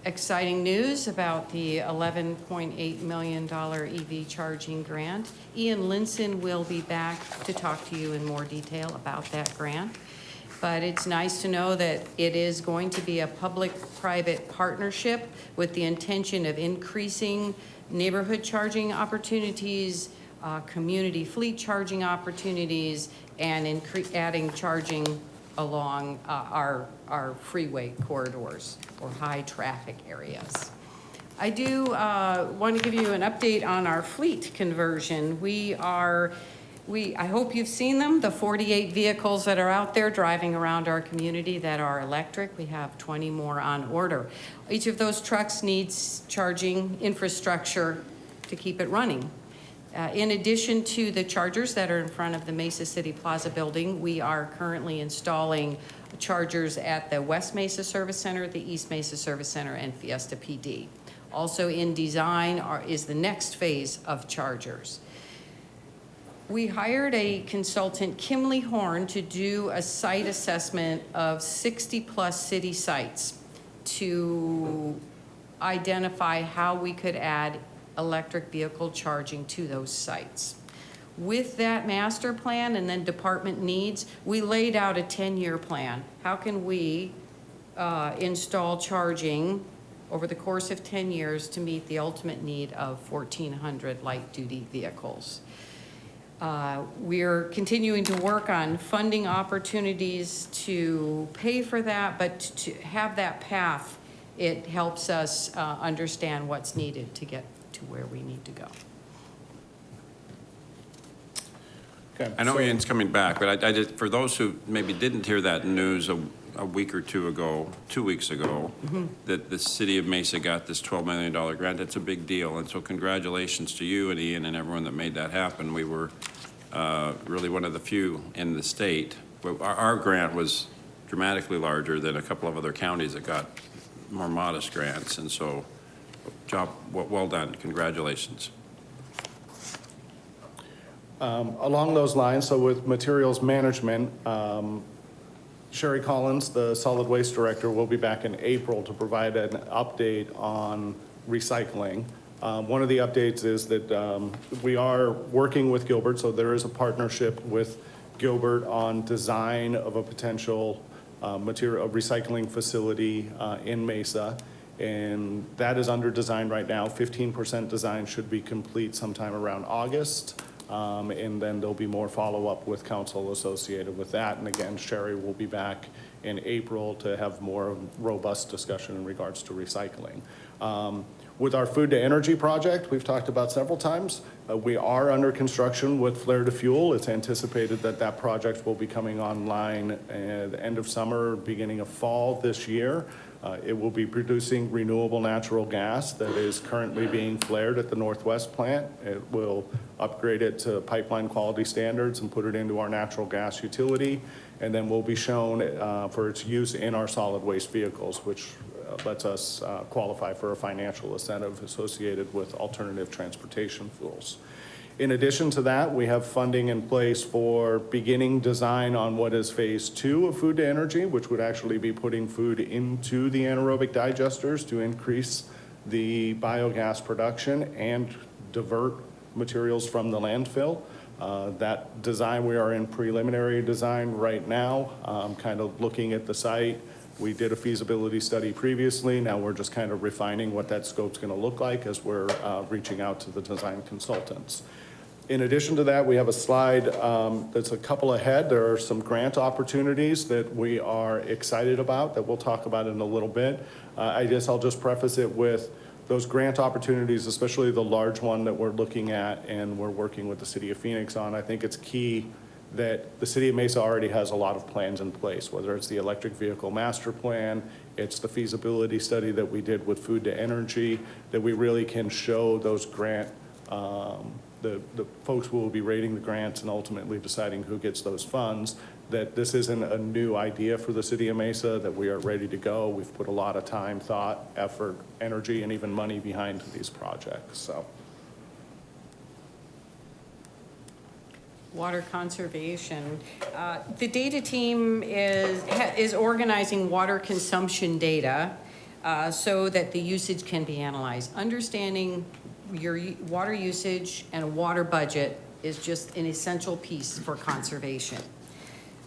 exciting news about the $11.8 million EV charging grant. Ian Linson will be back to talk to you in more detail about that grant. But it's nice to know that it is going to be a public-private partnership with the intention of increasing neighborhood charging opportunities, community fleet charging opportunities, and adding charging along our freeway corridors or high-traffic areas. I do want to give you an update on our fleet conversion. I hope you've seen them, the 48 vehicles that are out there driving around our community that are electric. We have 20 more on order. Each of those trucks needs charging infrastructure to keep it running. In addition to the chargers that are in front of the Mesa City Plaza building, we are currently installing chargers at the West Mesa Service Center, the East Mesa Service Center, and Fiesta PD. Also in design is the next phase of chargers. We hired a consultant, Kimley Horn, to do a site assessment of 60-plus city sites to identify how we could add electric vehicle charging to those sites. With that master plan and then department needs, we laid out a 10-year plan. How can we install charging over the course of 10 years to meet the ultimate need of 1,400 light-duty vehicles? We're continuing to work on funding opportunities to pay for that, but to have that path, it helps us understand what's needed to get to where we need to go. Okay, I know so- Ian's coming back, but I just, for those who maybe didn't hear that news a week or two ago, 2 weeks ago, that the city of Mesa got this $12 million grant, that's a big deal. And so congratulations to you and Ian and everyone that made that happen. We were really one of the few in the state. Our grant was dramatically larger than a couple of other counties that got more modest grants. And so, well done, congratulations. Along those lines, so with materials management, Sherry Collins, the solid waste director, will be back in April to provide an update on recycling. One of the updates is that we are working with Gilbert, so there is a partnership with Gilbert on design of a potential material recycling facility in Mesa. And that is under design right now. 15% design should be complete sometime around August. And then there'll be more follow-up with council associated with that. And again, Sherry will be back in April to have more robust discussion in regards to recycling. With our food to energy project, we've talked about several times, we are under construction with Flare to Fuel. It's anticipated that that project will be coming online at the end of summer, beginning of fall this year. It will be producing renewable natural gas that is currently being flared at the Northwest plant. It will upgrade it to pipeline quality standards and put it into our natural gas utility. And then will be shown for its use in our solid waste vehicles, which lets us qualify for a financial incentive associated with alternative transportation fuels. In addition to that, we have funding in place for beginning design on what is phase 2 of food to energy, which would actually be putting food into the anaerobic digesters to increase the biogas production and divert materials from the landfill. That design, we are in preliminary design right now, kind of looking at the site. We did a feasibility study previously. Now we're just kind of refining what that scope's going to look like as we're reaching out to the design consultants. In addition to that, we have a slide that's a couple ahead. There are some grant opportunities that we are excited about that we'll talk about in a little bit. I guess I'll just preface it with those grant opportunities, especially the large one that we're looking at and we're working with the City of Phoenix on. I think it's key that the City of Mesa already has a lot of plans in place, whether it's the electric vehicle master plan, it's the feasibility study that we did with food to energy, that we really can show those grant the folks who will be rating the grants and ultimately deciding who gets those funds, that this isn't a new idea for the city of Mesa, that we are ready to go. We've put a lot of time, thought, effort, energy, and even money behind these projects, so. Water conservation. The data team is organizing water consumption data so that the usage can be analyzed. Understanding your water usage and water budget is just an essential piece for conservation.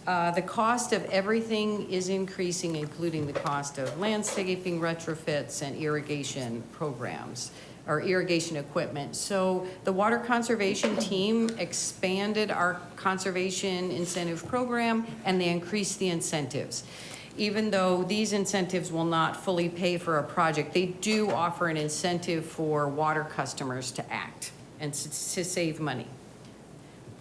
The cost of everything is increasing, including the cost of landscaping retrofits and irrigation programs or irrigation equipment. So the water conservation team expanded our conservation incentive program and they increased the incentives. Even though these incentives will not fully pay for a project, they do offer an incentive for water customers to act and to save money.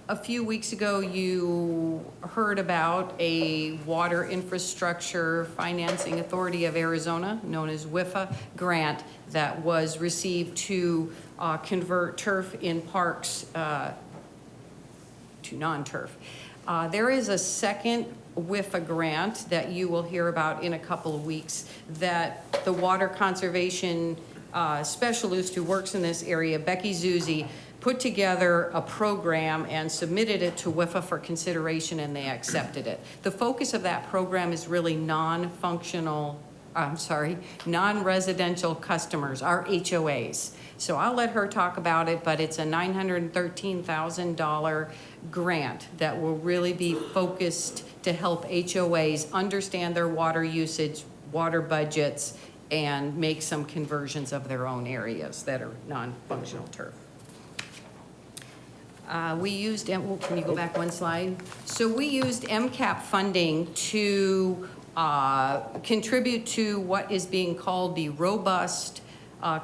A few weeks ago, you heard about a Water Infrastructure Financing Authority of Arizona, known as WIFA, grant that was received to convert turf in parks to non-turf. There is a second WIFA grant that you will hear about in a couple of weeks that the water conservation specialist who works in this area, Becky Zuzzi, put together a program and submitted it to WIFA for consideration, and they accepted it. The focus of that program is really non-residential customers, our HOAs. So I'll let her talk about it, but it's a $913,000 grant that will really be focused to help HOAs understand their water usage, water budgets, and make some conversions of their own areas that are non-functional turf. We used, can you go back one slide? So we used MCAP funding to contribute to what is being called the robust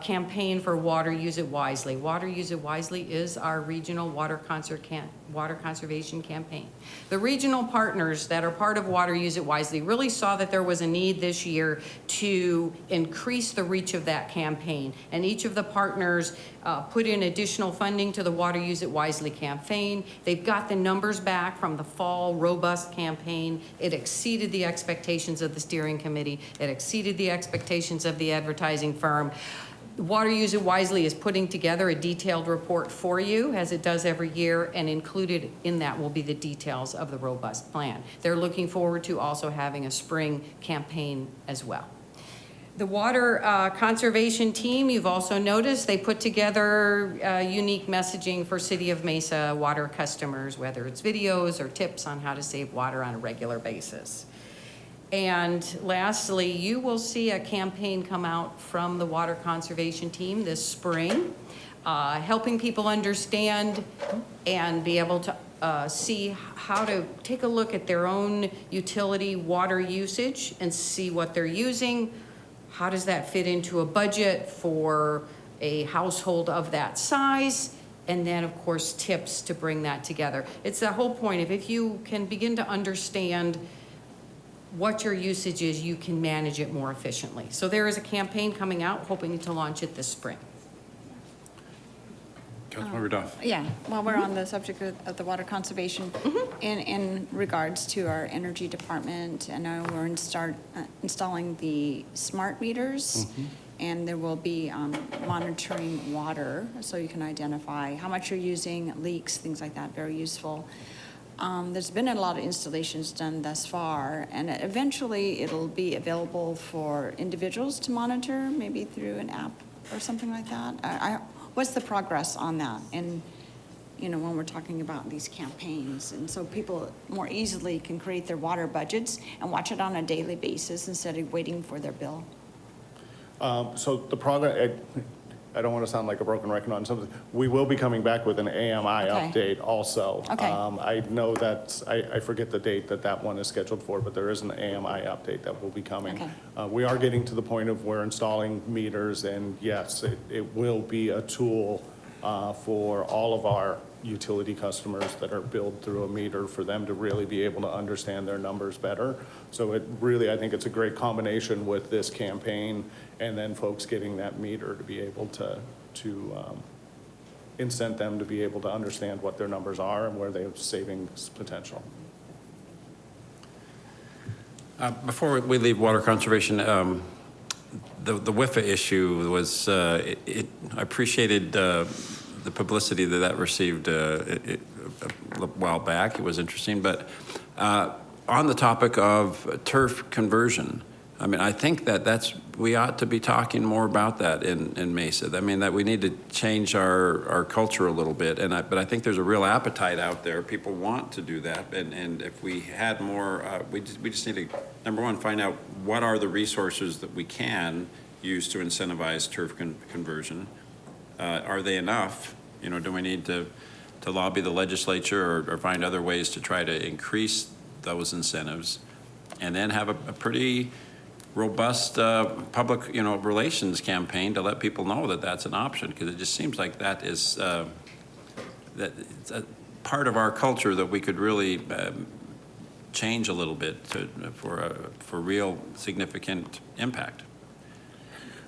campaign for Water Use It Wisely. Water Use It Wisely is our regional water conservation campaign. The regional partners that are part of Water Use It Wisely really saw that there was a need this year to increase the reach of that campaign. And each of the partners put in additional funding to the Water Use It Wisely campaign. They've got the numbers back from the fall robust campaign. It exceeded the expectations of the steering committee. It exceeded the expectations of the advertising firm. Water Use It Wisely is putting together a detailed report for you, as it does every year, and included in that will be the details of the robust plan. They're looking forward to also having a spring campaign as well. The water conservation team, you've also noticed, they put together unique messaging for City of Mesa water customers, whether it's videos or tips on how to save water on a regular basis. And lastly, you will see a campaign come out from the water conservation team this spring, helping people understand and be able to see how to take a look at their own utility water usage and see what they're using. How does that fit into a budget for a household of that size? And then, of course, tips to bring that together. It's the whole point of if you can begin to understand what your usage is, you can manage it more efficiently. So there is a campaign coming out, hoping to launch it this spring. Councilmember Duff. Yeah, while we're on the subject of the water conservation, in regards to our energy department, I know we're installing the smart meters, and there will be monitoring water, so you can identify how much you're using, leaks, things like that, very useful. There's been a lot of installations done thus far, and eventually it'll be available for individuals to monitor, maybe through an app or something like that. What's the progress on that? And, you know, when we're talking about these campaigns, and so people more easily can create their water budgets and watch it on a daily basis instead of waiting for their bill. So the progress, I don't want to sound like a broken record on something. We will be coming back with an AMI update also. Okay. I know that, I forget the date that one is scheduled for, but there is an AMI update that will be coming. Okay. We are getting to the point of we're installing meters, and yes, it will be a tool for all of our utility customers that are billed through a meter, for them to really be able to understand their numbers better. So it really, I think it's a great combination with this campaign and then folks getting that meter to be able to incent them to be able to understand what their numbers are and where they have savings potential. Before we leave water conservation, the WIFA issue was, I appreciated the publicity that received a while back. It was interesting, but on the topic of turf conversion, I mean, I think we ought to be talking more about that in Mesa. I mean, that we need to change our culture a little bit. But I think there's a real appetite out there. People want to do that. And if we had more, we just need to, number one, find out what are the resources that we can use to incentivize turf conversion. Are they enough? You know, do we need to lobby the legislature or find other ways to try to increase those incentives? And then have a pretty robust public, relations campaign to let people know that that's an option, because it just seems like that is that it's a part of our culture that we could really change a little bit for real significant impact.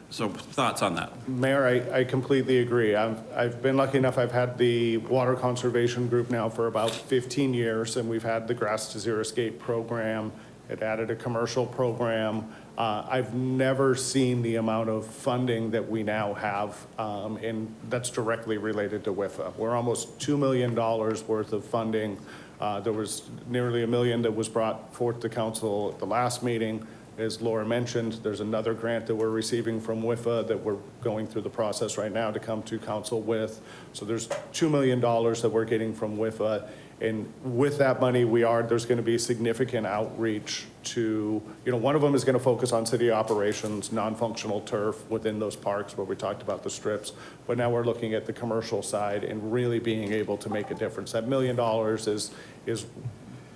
So thoughts on that? Mayor, I completely agree. I've been lucky enough, I've had the water conservation group now for about 15 years, and we've had the Grass to Zero Escape program. It added a commercial program. I've never seen the amount of funding that we now have, and that's directly related to WIFA. We're almost $2 million worth of funding. There was nearly $1 million that was brought forth to council at the last meeting. As Laura mentioned, there's another grant that we're receiving from WIFA that we're going through the process right now to come to council with. So there's $2 million that we're getting from WIFA. And with that money, there's going to be significant outreach to, one of them is going to focus on city operations, non-functional turf within those parks where we talked about the strips. But now we're looking at the commercial side and really being able to make a difference. That $1 million is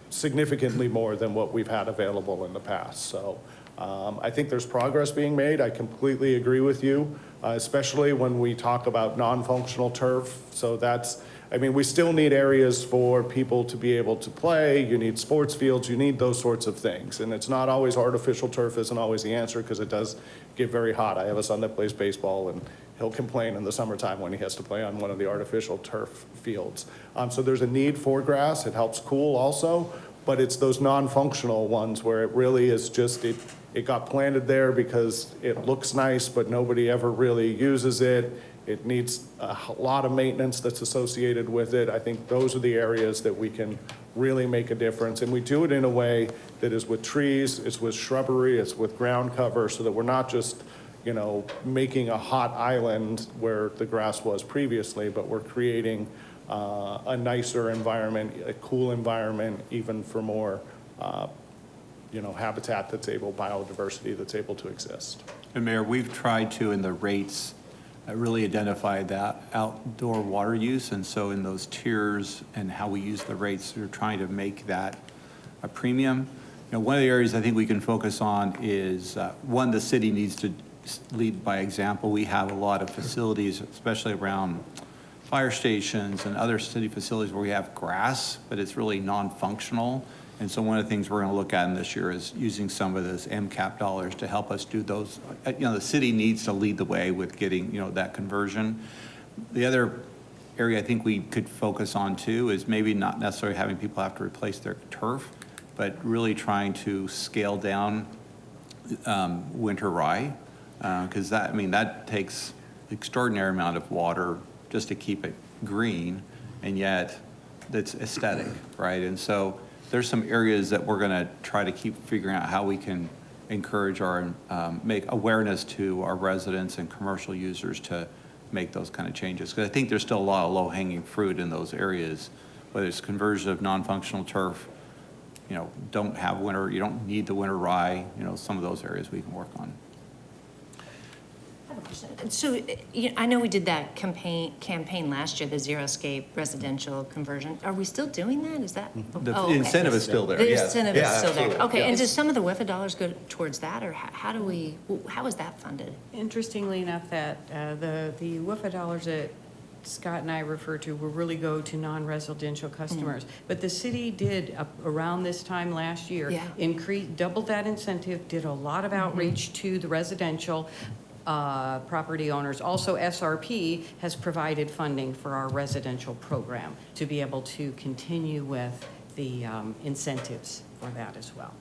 significantly more than what we've had available in the past. So I think there's progress being made. I completely agree with you, especially when we talk about non-functional turf. So we still need areas for people to be able to play. You need sports fields, you need those sorts of things. And it's not always artificial turf isn't always the answer, because it does get very hot. I have a son that plays baseball, and he'll complain in the summertime when he has to play on one of the artificial turf fields. So there's a need for grass. It helps cool also, but it's those non-functional ones where it really is just, it got planted there because it looks nice, but nobody ever really uses it. It needs a lot of maintenance that's associated with it. I think those are the areas that we can really make a difference. And we do it in a way that is with trees, it's with shrubbery, it's with ground cover, so that we're not just, making a hot island where the grass was previously, but we're creating a nicer environment, a cool environment, even for more, habitat biodiversity that's able to exist. And Mayor, we've tried to, in the rates, really identify that outdoor water use. And so in those tiers and how we use the rates, we're trying to make that a premium. One of the areas I think we can focus on is, one, the city needs to lead by example. We have a lot of facilities, especially around fire stations and other city facilities where we have grass, but it's really non-functional. And so one of the things we're going to look at in this year is using some of those MCAP dollars to help us do those. The city needs to lead the way with getting, that conversion. The other area I think we could focus on too is maybe not necessarily having people have to replace their turf, but really trying to scale down winter rye, because that takes extraordinary amount of water just to keep it green, and yet it's aesthetic, right? And so there's some areas that we're going to try to keep figuring out how we can encourage our, make awareness to our residents and commercial users to make those kind of changes. Because I think there's still a lot of low-hanging fruit in those areas, whether it's conversion of non-functional turf, you don't need the winter rye, some of those areas we can work on. So I know we did that campaign last year, the Zero Escape residential conversion. Are we still doing that? Is that? The incentive is still there. The yes. incentive is still there. Okay, Yeah. and does some of the WIFA dollars go towards that, or how is that funded? Interestingly enough, that the WIFA dollars that Scott and I refer to will really go to non-residential customers. But the city did, around this time last year, doubled that incentive, did a lot of outreach to the residential. property owners. Also, SRP has provided funding for our residential program to be able to continue with the incentives for that as well.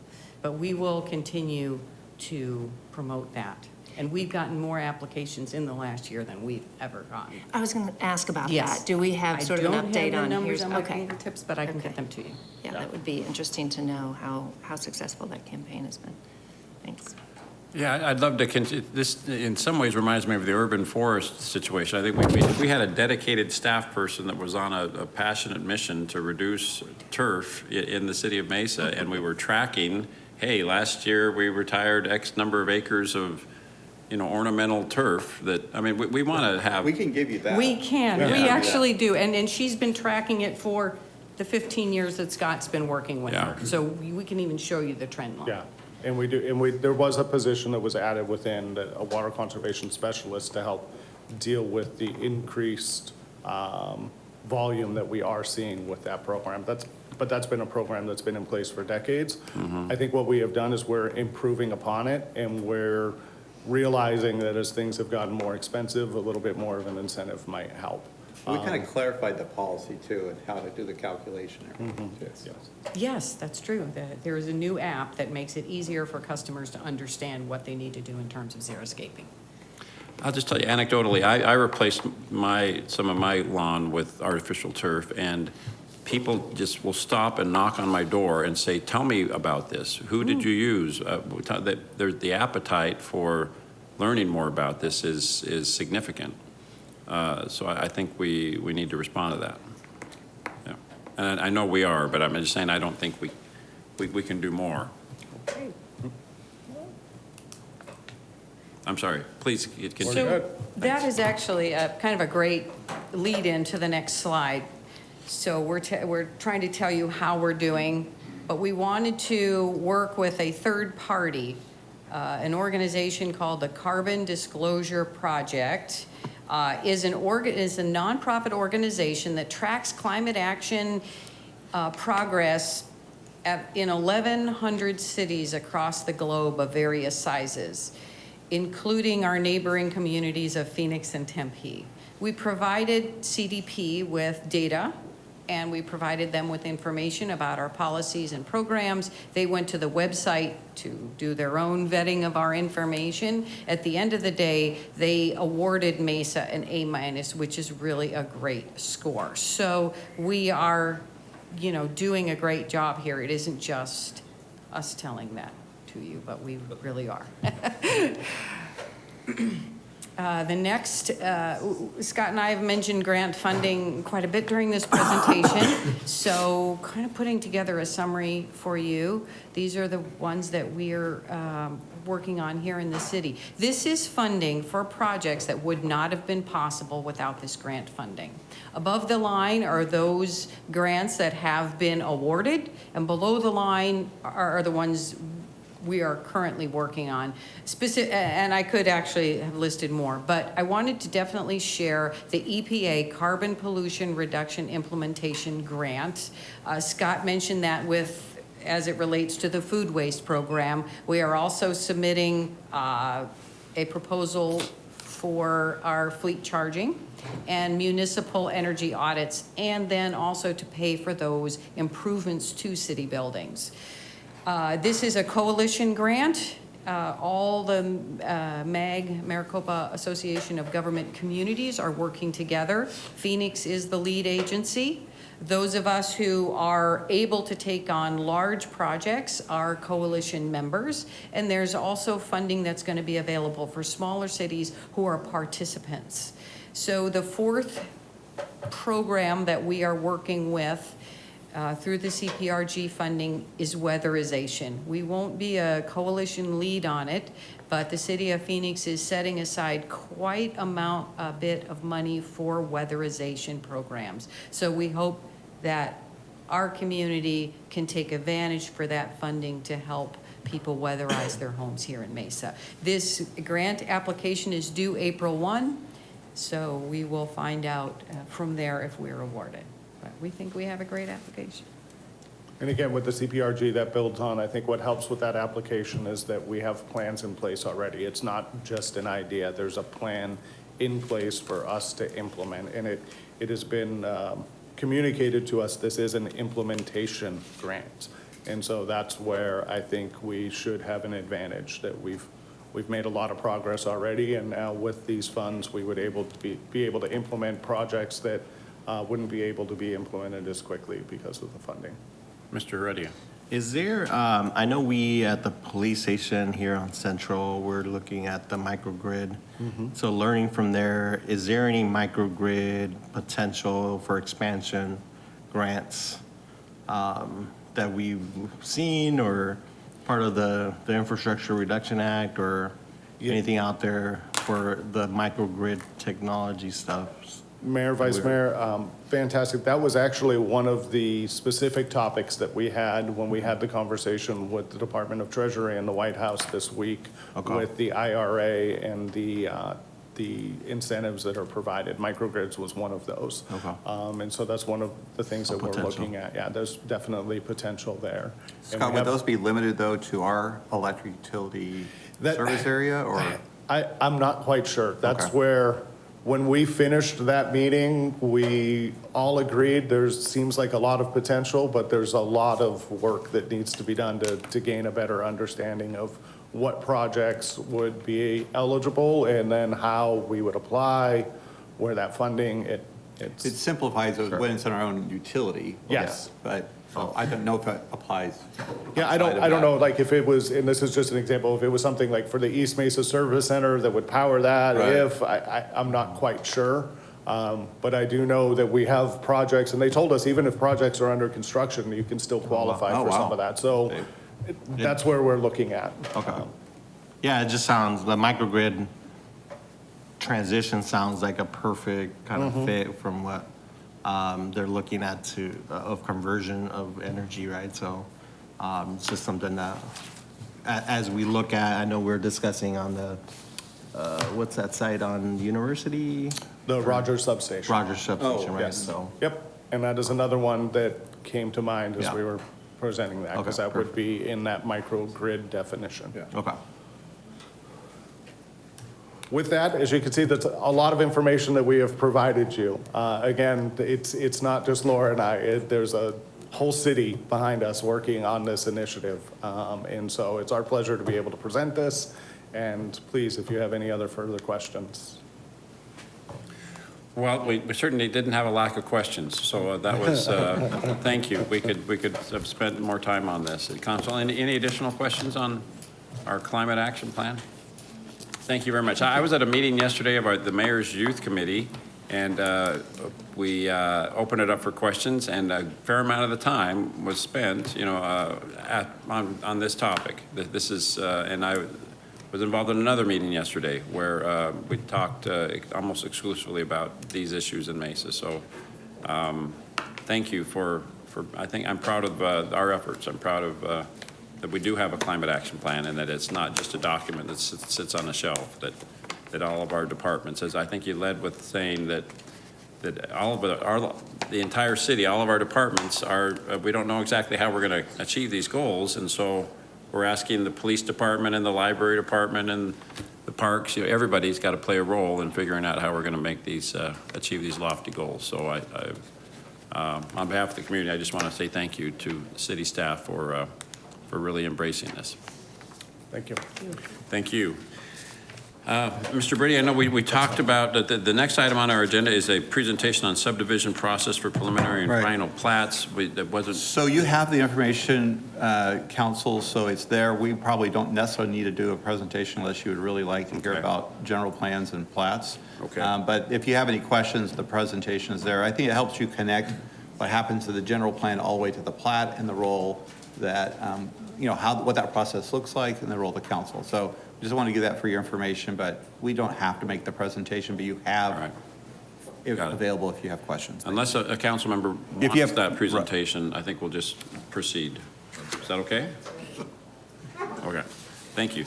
But we will continue to promote that. And we've gotten more applications in the last year than we've ever gotten. I was going to ask about Yes. that. Do we have sort of an update I on? don't have the numbers here's- on my okay. fingertips, but I can get Okay. them to you. Yeah, that would be interesting to know how successful that campaign has been. Thanks. Yeah, I'd love to, this in some ways reminds me of the urban forest situation. I think we had a dedicated staff person that was on a passionate mission to reduce turf in the city of Mesa, and we were tracking, hey, last year we retired X number of acres of, ornamental turf that, I mean, we want to have. We can give you that. We can, we Yeah. actually do, and she's been tracking it for the 15 years that Scott's been working with her. Yeah. So we can even show you the trend line. Yeah, and we do, and there was a position that was added within a water conservation specialist to help deal with the increased volume that we are seeing with that program. But that's been a program that's been in place for decades. I think what we have done is we're improving upon it, and we're realizing that as things have gotten more expensive, a little bit more of an incentive might help. We kind of clarified the policy too and how to do the calculation. Yes. Yes, that's true. There is a new app that makes it easier for customers to understand what they need to do in terms of xeriscaping. I'll just tell you anecdotally, I replaced some of my lawn with artificial turf, and people just will stop and knock on my door and say, tell me about this. Who did you use? The appetite for learning more about this is significant. So I think we need to respond to that. Yeah. And I know we are, but I'm just saying I don't think we can do more. Okay. I'm sorry, please continue. So that is actually kind of a great lead-in to the next slide. So we're trying to tell you how we're doing, but we wanted to work with a third party, an organization called the Carbon Disclosure Project. Is a nonprofit organization that tracks climate action progress in 1,100 cities across the globe of various sizes, including our neighboring communities of Phoenix and Tempe. We provided CDP with data, and we provided them with information about our policies and programs. They went to the website to do their own vetting of our information. At the end of the day, they awarded Mesa an A-, which is really a great score. So we are, doing a great job here. It isn't just us telling that to you, but we really are. The next, Scott and I have mentioned grant funding quite a bit during this presentation. So kind of putting together a summary for you. These are the ones that we're working on here in the city. This is funding for projects that would not have been possible without this grant funding. Above the line are those grants that have been awarded, and below the line are the ones we are currently working on. And I could actually have listed more, but I wanted to definitely share the EPA Carbon Pollution Reduction Implementation Grant. Scott mentioned that as it relates to the food waste program. We are also submitting a proposal for our fleet charging and municipal energy audits, and then also to pay for those improvements to city buildings. This is a coalition grant. All the Maricopa Association of Government Communities are working together. Phoenix is the lead agency. Those of us who are able to take on large projects are coalition members, and there's also funding that's going to be available for smaller cities who are participants. So the fourth program that we are working with through the CPRG funding is weatherization. We won't be a coalition lead on it, but the city of Phoenix is setting aside quite a bit of money for weatherization programs. So we hope that our community can take advantage for that funding to help people weatherize their homes here in Mesa. This grant application is due April 1, so we will find out from there if we're awarded. But we think we have a great application. And again, with the CPRG that builds on, I think what helps with that application is that we have plans in place already. It's not just an idea. There's a plan in place for us to implement. And it has been communicated to us, this is an implementation grant. And so that's where I think we should have an advantage, that we've made a lot of progress already. And now with these funds, we would be able to implement projects that wouldn't be able to be implemented as quickly because of the funding. Mr. Heredia. Is there, I know we at the police station here on Central, we're looking at the microgrid. So learning from there, is there any microgrid potential for expansion grants that we've seen, or part of the Infrastructure Reduction Act, or anything out there for the microgrid technology stuff? Mayor, Vice Mayor, fantastic. That was actually one of the specific topics that we had when we had the conversation with the Department of Treasury and the White House this week with the IRA and the incentives that are provided. Microgrids was one of those. And so that's one of the things that we're looking at. Yeah, there's definitely potential there. Scott, would those be limited, though, to our electric utility service area, or? I'm not quite sure. That's where, when we finished that meeting, we all agreed seems like a lot of potential, but there's a lot of work that needs to be done to gain a better understanding of what projects would be eligible and then how we would apply, where that funding, It simplifies it when it's in our own utility. Yes. But I don't know if that applies. Yeah, I don't know, like if it was, and this is just an example, if it was something like for the East Mesa Service Center that would power that, I'm not quite sure. But I do know that we have projects, and they told us even if projects are under construction, you can still qualify for some of that. So that's where we're looking at. Yeah, it just sounds, the microgrid transition sounds like a perfect kind of fit from what they're looking at of conversion of energy, right? So it's just something that, as we look at, I know we're discussing on the, what's that site on University? The Rogers Substation. Rogers Substation, right? Yes. So, Yep, and that is another one that came to mind as we were presenting that, because that would be in that microgrid definition. okay. With that, as you can see, that's a lot of information that we have provided you. Again, it's not just Laura and I. There's a whole city behind us working on this initiative. And so it's our pleasure to be able to present this. And please, if you have any other further questions. Well, we certainly didn't have a lack of questions, so that was, thank you. We could have spent more time on this. Council, any additional questions on our climate action plan? Thank you very much. I was at a meeting yesterday about the Mayor's Youth Committee, and we opened it up for questions, and a fair amount of the time was spent, on this topic. This is, and I was involved in another meeting yesterday where we talked almost exclusively about these issues in Mesa. So thank you for, I think I'm proud of our efforts. I'm proud of that we do have a climate action plan, and that it's not just a document that sits on a shelf, that all of our departments, as I think you led with saying that all of the entire city, all of our departments are, we don't know exactly how we're going to achieve these goals. And so we're asking the police department and the library department and the parks, everybody's got to play a role in figuring out how we're going to make these, achieve these lofty goals. So on behalf of the community, I just want to say thank you to city staff for really embracing this. Thank you. Thank you. Mr. Brady, I know we talked about, the next item on our agenda is a presentation on subdivision process for preliminary and final plats. That wasn't. So you have the information, council, so it's there. We probably don't necessarily need to do a presentation unless you would really like to hear about general plans and plats. Okay. But if you have any questions, the presentation is there. I think it helps you connect what happens to the general plan all the way to the plat and the role that, what that process looks like and the role of the council. So just want to give that for your information, but we don't have to make the presentation, but you have it available if you have questions. Unless a council member wants that presentation, I think we'll just proceed. Is that okay? Okay, thank you.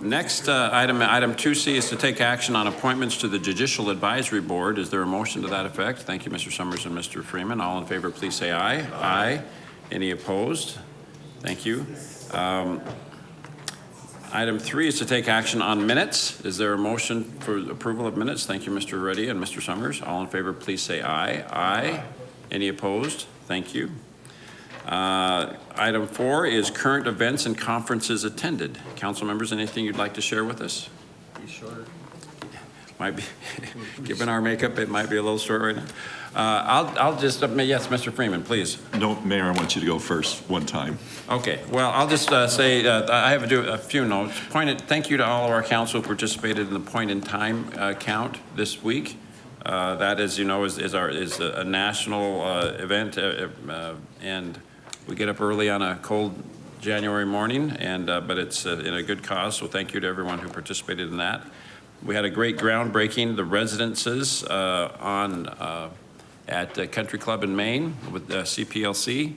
Next item 2C is to take action on appointments to the Judicial Advisory Board. Is there a motion to that effect? Thank you, Mr. Summers and Mr. Freeman. All in favor, please say aye. Aye. Any opposed? Thank you. Item 3 is to take action on minutes. Is there a motion for approval of minutes? Thank you, Mr. Reddy and Mr. Summers. All in favor, please say aye. Aye. Any opposed? Thank you. Item 4 is current events and conferences attended. Council members, anything you'd like to share with us? Be short. Might be, given our makeup, it might be a little short right now. I'll just, yes, Mr. Freeman, please. No, Mayor, I want you to go first one time. Okay, well, I'll just say, I have a few notes. Thank you to all of our council who participated in the point in time count this week. That, as you know, is a national event, and we get up early on a cold January morning, and but it's in a good cause, so thank you to everyone who participated in that. We had a great groundbreaking, the residences at Country Club in Maine with CPLC.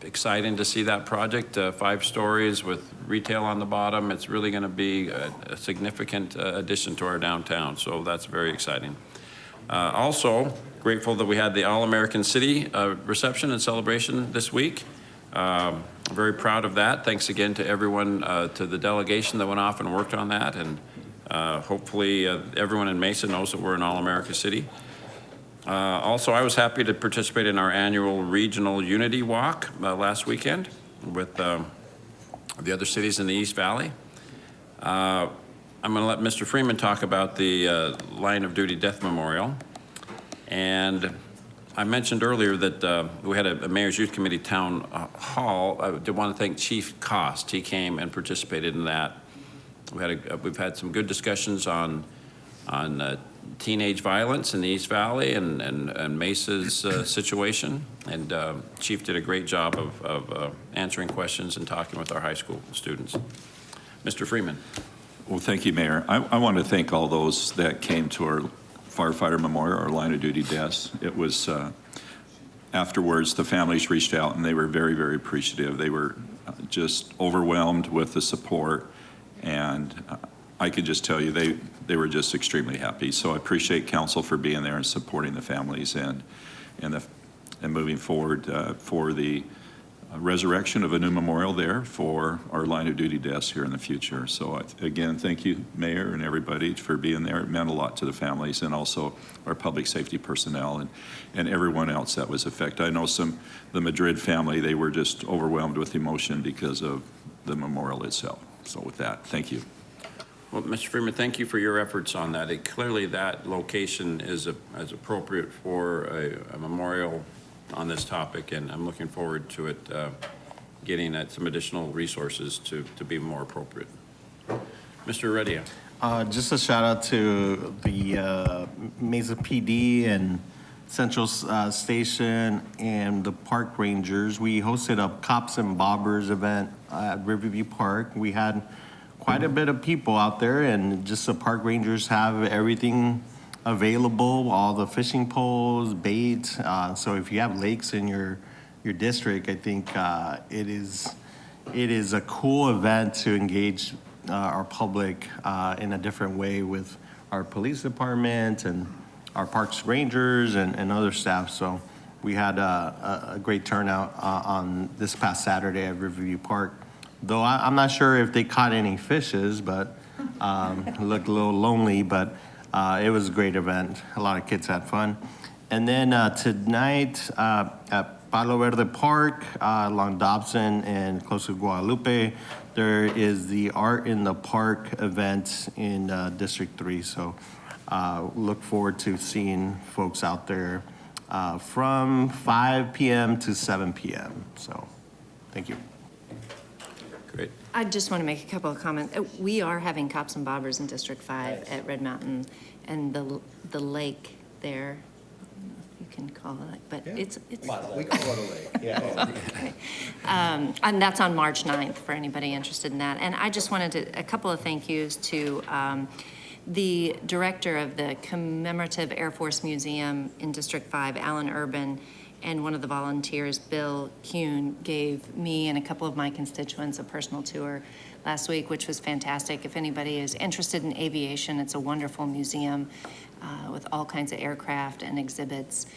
Exciting to see that project, 5 stories with retail on the bottom. It's really going to be a significant addition to our downtown, so that's very exciting. Also, grateful that we had the All-American City reception and celebration this week. Very proud of that. Thanks again to everyone, to the delegation that went off and worked on that, and hopefully everyone in Mesa knows that we're an All-America City. Also, I was happy to participate in our annual Regional Unity Walk last weekend with the other cities in the East Valley. I'm going to let Mr. Freeman talk about the Line of Duty Death Memorial. And I mentioned earlier that we had a Mayor's Youth Committee town hall. I did want to thank Chief Cost. He came and participated in that. We've had some good discussions on teenage violence in the East Valley and Mesa's situation. And Chief did a great job of answering questions and talking with our high school students. Mr. Freeman. Well, thank you, Mayor. I want to thank all those that came to our firefighter memorial, our line of duty deaths. It was, afterwards, the families reached out and they were very, very appreciative. They were just overwhelmed with the support, and I could just tell you they were just extremely happy. So I appreciate council for being there and supporting the families and moving forward for the resurrection of a new memorial there for our line of duty deaths here in the future. So again, thank you, Mayor, and everybody for being there. It meant a lot to the families and also our public safety personnel and everyone else that was affected. I know the Madrid family, they were just overwhelmed with emotion because of the memorial itself. So with that, thank you. Well, Mr. Freeman, thank you for your efforts on that. Clearly, that location is appropriate for a memorial on this topic, and I'm looking forward to it getting at some additional resources to be more appropriate. Mr. Heredia. Just a shout out to the Mesa PD and Central Station and the park rangers. We hosted a Cops and Bobbers event at Riverview Park. We had quite a bit of people out there, and just the park rangers have everything available, all the fishing poles, bait. So if you have lakes in your district, I think it is a cool event to engage our public in a different way with our police department and our parks rangers and other staff. So we had a great turnout on this past Saturday at Riverview Park. Though I'm not sure if they caught any fishes, but it looked a little lonely, but it was a great event. A lot of kids had fun. And then tonight at Palo Verde Park along Dobson and close to Guadalupe, there is the Art in the Park event in District 3. So look forward to seeing folks out there from 5 p.m. to 7 p.m. So thank you. Great. I just want to make a couple of comments. We are having Cops and Bobbers in District 5 at Red Mountain, and the lake there, you can call it, but it's. We call it a lake, yeah. Okay. And that's on March 9th for anybody interested in that. And I just wanted a couple of thank yous to the director of the Commemorative Air Force Museum in District 5, Alan Urban, and one of the volunteers, Bill Kuhn, gave me and a couple of my constituents a personal tour last week, which was fantastic. If anybody is interested in aviation, it's a wonderful museum with all kinds of aircraft and exhibits.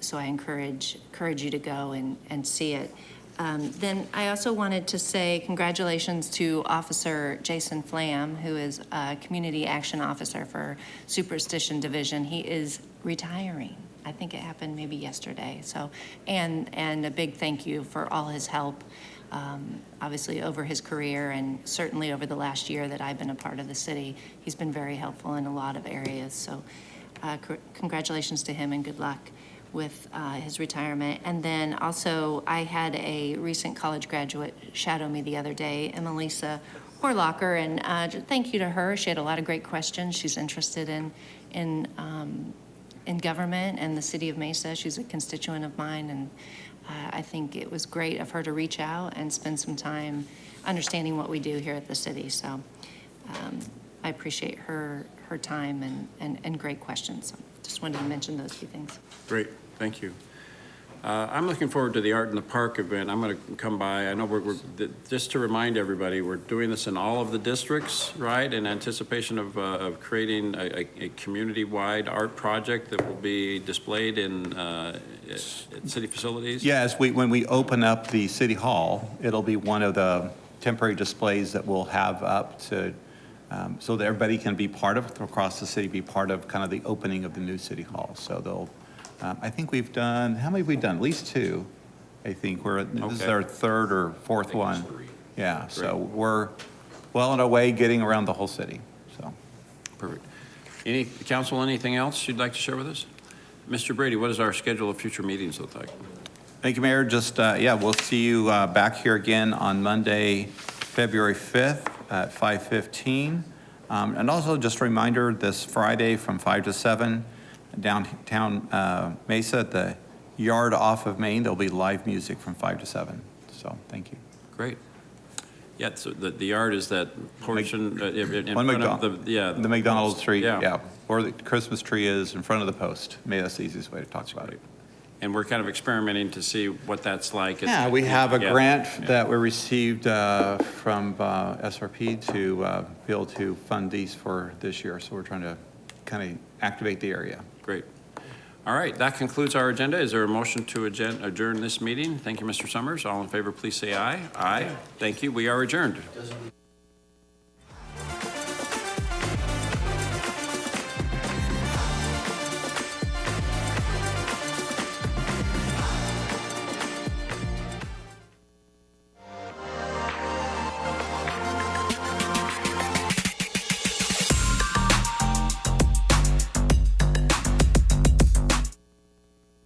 So I encourage you to go and see it. Then I also wanted to say congratulations to Officer Jason Flam, who is a Community Action Officer for Superstition Division. He is retiring. I think it happened maybe yesterday. So, and a big thank you for all his help, obviously over his career and certainly over the last year that I've been a part of the city. He's been very helpful in a lot of areas. So congratulations to him and good luck with his retirement. And then also, I had a recent college graduate shadow me the other day, Emelisa Horlocker, and thank you to her. She had a lot of great questions. She's interested in government and the city of Mesa. She's a constituent of mine, and I think it was great of her to reach out and spend some time understanding what we do here at the city. So I appreciate her time and great questions. So just wanted to mention those few things. Great, thank you. I'm looking forward to the Art in the Park event. I'm going to come by. I know just to remind everybody, we're doing this in all of the districts, right? In anticipation of creating a community-wide art project that will be displayed in city facilities. Yes, when we open up the city hall, it'll be one of the temporary displays that we'll have up to, so that everybody can be part of, across the city, be part of kind of the opening of the new city hall. So they'll, I think we've done, how many have we done? At least 2, I think. This is our 3rd or 4th one. Yeah, so we're well on our way getting around the whole city, so. Perfect. Council, anything else you'd like to share with us? Mr. Brady, what does our schedule of future meetings look like? Thank you, Mayor. Just, yeah, we'll see you back here again on Monday, February 5th at 5:15. And also just a reminder, this Friday from 5 to 7, downtown Mesa at the yard off of Main, there'll be live music from 5 to 7. So thank you. Great. Yeah, so the yard is that portion in On front of the McDonald Street, Yeah. yeah. Or the Christmas tree is in front of the post. Maybe that's the easiest way to talk about it. And we're kind of experimenting to see what that's like. Yeah, we have a Yeah. grant Yeah. that we received from SRP to be able to fund these for this year. So we're trying to kind of activate the area. Great. All right, that concludes our agenda. Is there a motion to adjourn this meeting? Thank you, Mr. Summers. All in favor, please say aye. Aye. Thank you. We are adjourned.